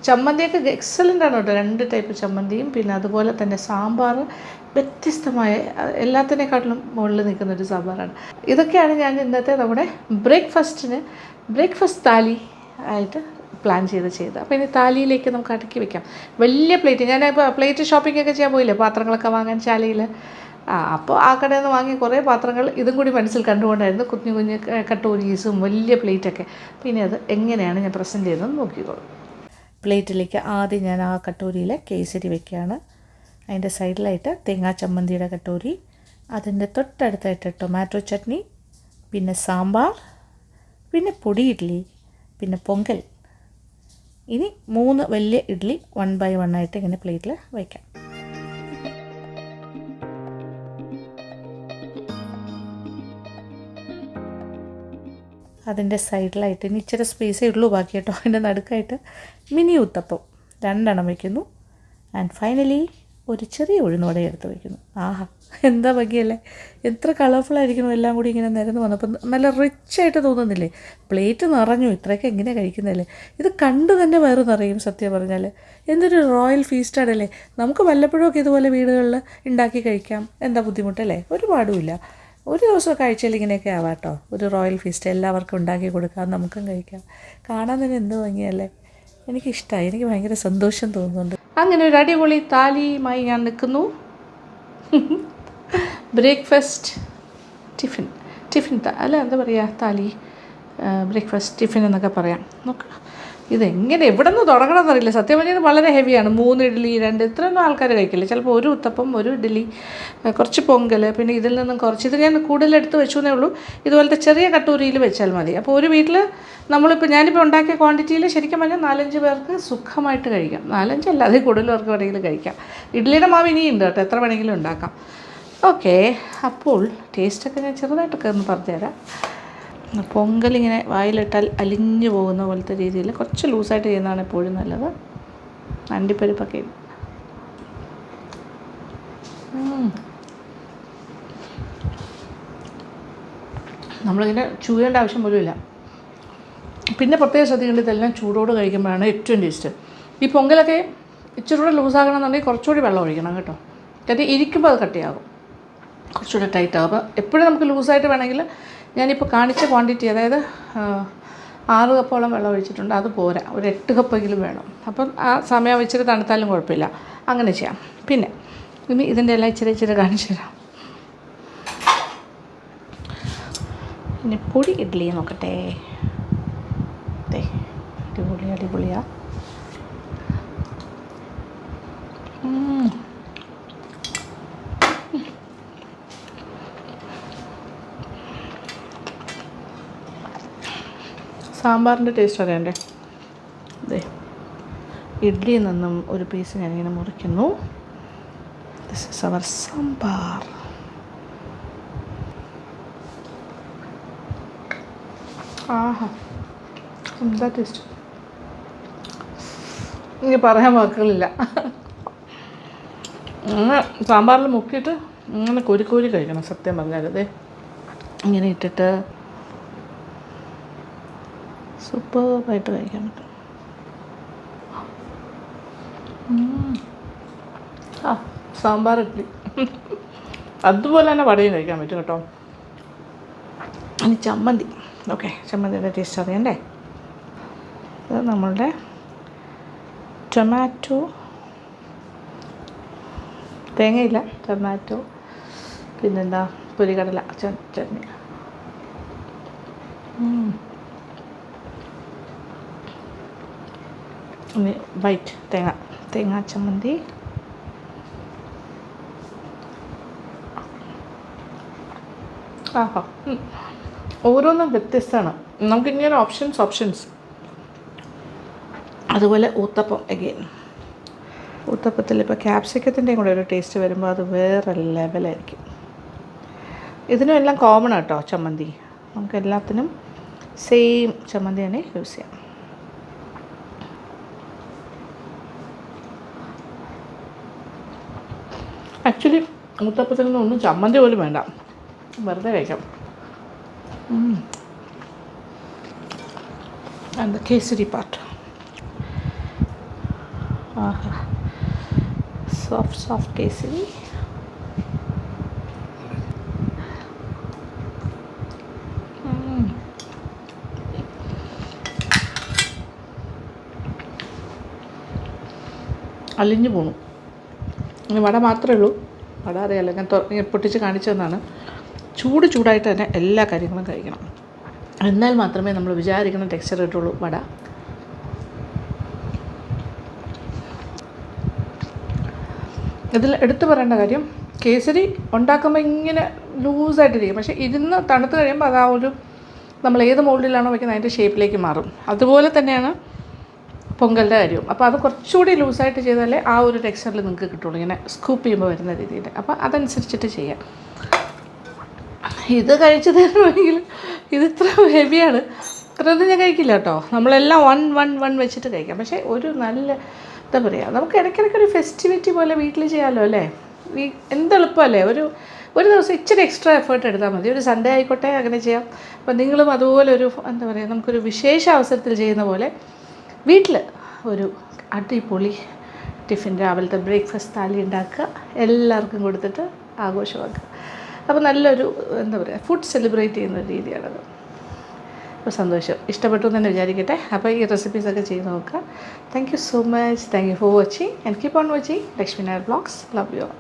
ചമ്മന്തിയൊക്കെ എക്സലൻ്റ് ആണ് കേട്ടോ. 2 ടൈപ്പ് ചമ്മന്തിയും പിന്നെ അതുപോലെ തന്നെ സാമ്പാർ വ്യത്യസ്തമായ എല്ലാത്തിനേക്കാട്ടിലും മുകളിൽ നിൽക്കുന്നൊരു സാമ്പാറാണ്. ഇതൊക്കെയാണ് ഞാൻ ഇന്നത്തെ നമ്മുടെ ബ്രേക്ക്ഫാസ്റ്റ് താലി ആയിട്ട് പ്ലാൻ ചെയ്ത്. അപ്പോൾ ഇനി താലിയിലേക്ക് നമുക്ക് അടുക്കി വെക്കാം. വലിയ പ്ലേറ്റ്, ഞാനിപ്പോൾ പ്ലേറ്റ് ഷോപ്പിംഗ് ഒക്കെ ചെയ്യാൻ പോയില്ലേ, പാത്രങ്ങളൊക്കെ വാങ്ങാൻ ശാലയിൽ. അപ്പോൾ ആ കടയിൽ നിന്ന് വാങ്ങിയ കുറേ പാത്രങ്ങൾ ഇതും കൂടി മനസ്സിൽ കണ്ടുകൊണ്ടായിരുന്നു. കുഞ്ഞു കുഞ്ഞു കട്ടോരീസും വലിയ പ്ലേറ്റൊക്കെ. പിന്നെ അത് എങ്ങനെയാണ് ഞാൻ പ്രസൻറ്റ് ചെയ്യുന്നത് നോക്കിക്കോളൂ. പ്ലേറ്റിലേക്ക് ആദ്യം ഞാൻ ആ കട്ടോരിയിൽ കേസരി വെക്കുകയാണ്. അതിൻ്റെ സൈഡിലായിട്ട് തേങ്ങാ ചമ്മന്തിയുടെ കട്ടോരി, അതിൻ്റെ തൊട്ടടുത്തായിട്ട് ടൊമാറ്റോ ചട്നി, പിന്നെ സാമ്പാർ, പിന്നെ പൊടി ഇഡ്ഡലി, പിന്നെ പൊങ്കൽ. ഇനി 3 വലിയ ഇഡ്ഡലി 1 by 1 ആയിട്ട് ഇങ്ങനെ പ്ലേറ്റിൽ വയ്ക്കാം. അതിൻ്റെ സൈഡിലായിട്ട് ഇനി ഇച്ചിരി സ്പേസേ ഉള്ളൂ ബാക്കി കേട്ടോ. അതിൻ്റെ നടുക്കായിട്ട് മിനി ഉത്തപ്പം 2 വയ്ക്കുന്നു. ആൻഡ് ഫൈനലി ഒരു ചെറിയ ഉഴുന്നുവട എടുത്ത് വയ്ക്കുന്നു. ആഹാ, എന്താ ഭംഗിയല്ലേ! എത്ര കളർഫുള്ളായിരിക്കണം എല്ലാം കൂടി ഇങ്ങനെ നിരന്ന് വന്നപ്പോൾ. നല്ല റിച്ചായിട്ട് തോന്നുന്നില്ലേ? പ്ലേറ്റ് നിറഞ്ഞു. ഇത്രയൊക്കെ എങ്ങനെയാണ് കഴിക്കുന്നതല്ലേ? ഇത് കണ്ടു തന്നെ വയറ് നിറയും സത്യം പറഞ്ഞാൽ. എന്തൊരു റോയൽ ഫീസ്റ്റാണല്ലേ. നമുക്ക് വല്ലപ്പോഴൊക്കെ ഇതുപോലെ വീടുകളിൽ ഉണ്ടാക്കി കഴിക്കാം. എന്താ ബുദ്ധിമുട്ടല്ലേ? ഒരുപാടുമില്ല. ഒരു ദിവസമൊക്കെ ആഴ്ചയിൽ ഇങ്ങനെയൊക്കെ ആവാം കേട്ടോ. ഒരു റോയൽ ഫീസ്റ്റ് എല്ലാവർക്കും ഉണ്ടാക്കി കൊടുക്കാം, നമുക്കും കഴിക്കാം. കാണാൻ തന്നെ എന്ത് ഭംഗിയല്ലേ. എനിക്കിഷ്ടമായി, എനിക്ക് ഭയങ്കര സന്തോഷം തോന്നുന്നുണ്ട്. അങ്ങനെ ഒരു അടിപൊളി താലിയുമായി ഞാൻ നിൽക്കുന്നു. ബ്രേക്ക്ഫാസ്റ്റ് ടിഫിൻ അല്ല എന്താ പറയുക, താലി ബ്രേക്ക്ഫാസ്റ്റ് ടിഫിൻ എന്നൊക്കെ പറയാം. നോക്ക്, ഇതെങ്ങനെ എവിടെ നിന്ന് തുടങ്ങണമെന്നറിയില്ല സത്യം പറഞ്ഞാൽ. ഇത് വളരെ ഹെവിയാണ്. 3 ഇഡ്ഡലി 2 ഇത്രയൊന്നും ആൾക്കാർ കഴിക്കില്ല. ചിലപ്പോൾ ഒരു ഉത്തപ്പം, ഒരു ഇഡ്ഡലി, കുറച്ച് പൊങ്കൽ, പിന്നെ ഇതിൽ നിന്നും കുറച്ച്. ഇത് ഞാൻ കൂടുതലെടുത്ത് വെച്ചു എന്നേ ഉള്ളൂ. ഇതുപോലത്തെ ചെറിയ കട്ടൂരിയിൽ വെച്ചാൽ മതി. അപ്പോൾ ഒരു വീട്ടിൽ ഞാനിപ്പോൾ ഉണ്ടാക്കിയ ക്വാണ്ടിറ്റിയിൽ ശരിക്കും പറഞ്ഞാൽ 4-5 പേർക്ക് സുഖമായിട്ട് കഴിക്കാം. 4-5 അല്ല, അതിൽ കൂടുതൽ പേർക്ക് വേണമെങ്കിലും കഴിക്കാം. ഇഡ്ഡലിയുടെ മാവ് ഇനിയുണ്ട് കേട്ടോ, എത്ര വേണമെങ്കിലും ഉണ്ടാക്കാം. ഓക്കെ, അപ്പോൾ ടേസ്റ്റൊക്കെ ഞാൻ ചെറുതായിട്ടൊക്കെ ഒന്ന് പറഞ്ഞുതരാം. പൊങ്കലിങ്ങനെ വായിലിട്ടാൽ അലിഞ്ഞു പോകുന്ന പോലത്തെ രീതിയിൽ കുറച്ച് ലൂസായിട്ട് ചെയ്യുന്നതാണ് എപ്പോഴും നല്ലത്. അണ്ടിപ്പരിപ്പൊക്കെ നമ്മളിങ്ങനെ ചൂടേണ്ട ആവശ്യം പോലും ഇല്ല. പിന്നെ പ്രത്യേകം ശ്രദ്ധിക്കേണ്ടത് ഇതെല്ലാം ചൂടോട് കഴിക്കുമ്പോഴാണ് ഏറ്റവും ടേസ്റ്റ്. ഈ പൊങ്കലൊക്കെ ഇച്ചിരി കൂടെ ലൂസാകണമെന്നുണ്ടെങ്കിൽ കുറച്ചുകൂടി വെള്ളം ഒഴിക്കണം കേട്ടോ. കാര്യം ഇരിക്കുമ്പോൾ അത് കട്ടിയാകും, കുറച്ചുകൂടെ ടൈറ്റ് ആകും. അപ്പോൾ എപ്പോഴും നമുക്ക് ലൂസായിട്ട് വേണമെങ്കിൽ ഞാനിപ്പോൾ കാണിച്ച ക്വാണ്ടിറ്റി, അതായത് 6 കപ്പോളം വെള്ളം ഒഴിച്ചിട്ടുണ്ട്. അത് പോരാ, ഒരു 8 കപ്പെങ്കിലും വേണം. അപ്പം ആ സമയം വെച്ചിട്ട് തണുത്താലും കുഴപ്പമില്ല, അങ്ങനെ ചെയ്യാം. പിന്നെ ഇനി ഇതിൻ്റെ എല്ലാം ഇച്ചിരി കാണിച്ചു തരാം. ഇനി പൊടി ഇഡ്ഡലി നോക്കട്ടെ. അടിപൊളിയാ. സാമ്പാറിൻ്റെ ടേസ്റ്റ് അറിയണ്ടേ? അതെ, ഇഡ്ഡലിയിൽ നിന്നും ഒരു പീസ് ഞാനിങ്ങനെ മുറിക്കുന്നു. This is our sambar. ആഹാ, എന്താ ടേസ്റ്റ്! ഇനി പറയാൻ വാക്കുകളില്ല. സാമ്പാറിൽ മുക്കിയിട്ട് ഇങ്ങനെ കോരി കഴിക്കണം സത്യം പറഞ്ഞാൽ. അതെ, ഇങ്ങനെ ഇട്ടിട്ട് സൂപ്പറായിട്ട് കഴിക്കാൻ പറ്റും. സാമ്പാർ ഇഡ്ഡലി അതുപോലെ തന്നെ വടയും കഴിക്കാൻ പറ്റും കേട്ടോ. ഇനി ചമ്മന്തി. ഓക്കെ, ചമ്മന്തിയുടെ ടേസ്റ്റ് അറിയണ്ടേ? അത് നമ്മളുടെ ടൊമാറ്റോ, തേങ്ങയില്ല, ടൊമാറ്റോ, പിന്നെന്താ പൊരികടല ചട്നി. ഇനി വൈറ്റ് തേങ്ങ ചമ്മന്തി. ആഹാ, ഓരോന്നും വ്യത്യസ്തമാണ്. നമുക്കിങ്ങനെ ഓപ്ഷൻസ്. അതുപോലെ ഊത്തപ്പം അഗെയിൻ. ഊത്തപ്പത്തിൽ ഇപ്പോൾ ക്യാപ്സിക്കത്തിൻ്റെയും കൂടെ ഒരു ടേസ്റ്റ് വരുമ്പോൾ അത് വേറെ ലെവലായിരിക്കും. ഇതിനും എല്ലാം കോമൺ കേട്ടോ ചമ്മന്തി. നമുക്ക് എല്ലാത്തിനും സെയിം ചമ്മന്തി തന്നെ യൂസ് ചെയ്യാം. ആക്ച്വലി ഊത്തപ്പത്തിൽ നിന്നൊന്നും ചമ്മന്തി പോലും വേണ്ട, വെറുതെ കഴിക്കാം. And the Kesari part. Aaha, soft Kesari. അലിഞ്ഞു പോണു. വട മാത്രമേ ഉള്ളൂ. വട അറിയാമല്ലോ, ഞാൻ പൊട്ടിച്ച് കാണിച്ചു തന്നാണ്. ചൂടായിട്ട് തന്നെ എല്ലാ കാര്യങ്ങളും കഴിക്കണം, എന്നാൽ മാത്രമേ നമ്മൾ വിചാരിക്കുന്ന ടെക്സ്ചർ കിട്ടുള്ളൂ വട. ഇതിൽ എടുത്തു പറയേണ്ട കാര്യം, കേസരി ഉണ്ടാക്കുമ്പോൾ ഇങ്ങനെ ലൂസായിട്ടിരിക്കും, പക്ഷേ ഇരുന്ന് തണുത്ത് കഴിയുമ്പോൾ അത് ആ ഒരു നമ്മൾ ഏത് മോൾഡിലാണോ വയ്ക്കുന്നത് അതിൻ്റെ ഷേപ്പിലേക്ക് മാറും. അതുപോലെ തന്നെയാണ് പൊങ്കലിൻ്റെ കാര്യവും. അപ്പോൾ അത് കുറച്ചുകൂടി ലൂസായിട്ട് ചെയ്താലേ ആ ഒരു ടെക്സ്ചറിൽ നിങ്ങൾക്ക് കിട്ടുള്ളൂ, ഇങ്ങനെ സ്കൂപ്പ് ചെയ്യുമ്പോൾ വരുന്ന രീതിയിൽ. അപ്പോൾ അതനുസരിച്ചിട്ട് ചെയ്യാം. ഇത് കഴിച്ചു തരണമെങ്കിൽ ഇത് ഇത്ര ഹെവിയാണ്, ഇത്രയൊന്നും ഞാൻ കഴിക്കില്ല കേട്ടോ. നമ്മളെല്ലാം വൺ വെച്ചിട്ട് കഴിക്കാം. പക്ഷേ ഒരു നല്ല എന്താ പറയുക, നമുക്ക് ഇടയ്ക്കിടയ്ക്ക് ഒരു ഫെസ്റ്റിവിറ്റി പോലെ വീട്ടിൽ ചെയ്യാമല്ലോ അല്ലേ. എന്തെളുപ്പമല്ലേ, ഒരു ദിവസം ഇച്ചിരി എക്സ്ട്രാ എഫേർട്ട് എടുത്താൽ മതി. ഒരു സൺഡേ ആയിക്കോട്ടെ അങ്ങനെ ചെയ്യാം. അപ്പം നിങ്ങളും അതുപോലെ ഒരു എന്താ പറയുക, നമുക്കൊരു വിശേഷ അവസരത്തിൽ ചെയ്യുന്ന പോലെ വീട്ടിൽ ഒരു അടിപൊളി ടിഫിൻ, രാവിലത്തെ ബ്രേക്ക്ഫാസ്റ്റ് താലി ഉണ്ടാക്കുക, എല്ലാവർക്കും കൊടുത്തിട്ട് ആഘോഷമാക്കുക. അപ്പോൾ നല്ലൊരു എന്താ പറയുക, ഫുഡ് സെലിബ്രേറ്റ് ചെയ്യുന്ന ഒരു രീതിയാണത്. അപ്പോൾ സന്തോഷം, ഇഷ്ടപ്പെട്ടു എന്ന് തന്നെ വിചാരിക്കട്ടെ. അപ്പോൾ ഈ റെസിപ്പീസൊക്കെ ചെയ്ത് നോക്കുക. Thank you so much. Thank you for watching and keep on watching Lakshmi Nair vlogs. Love you all.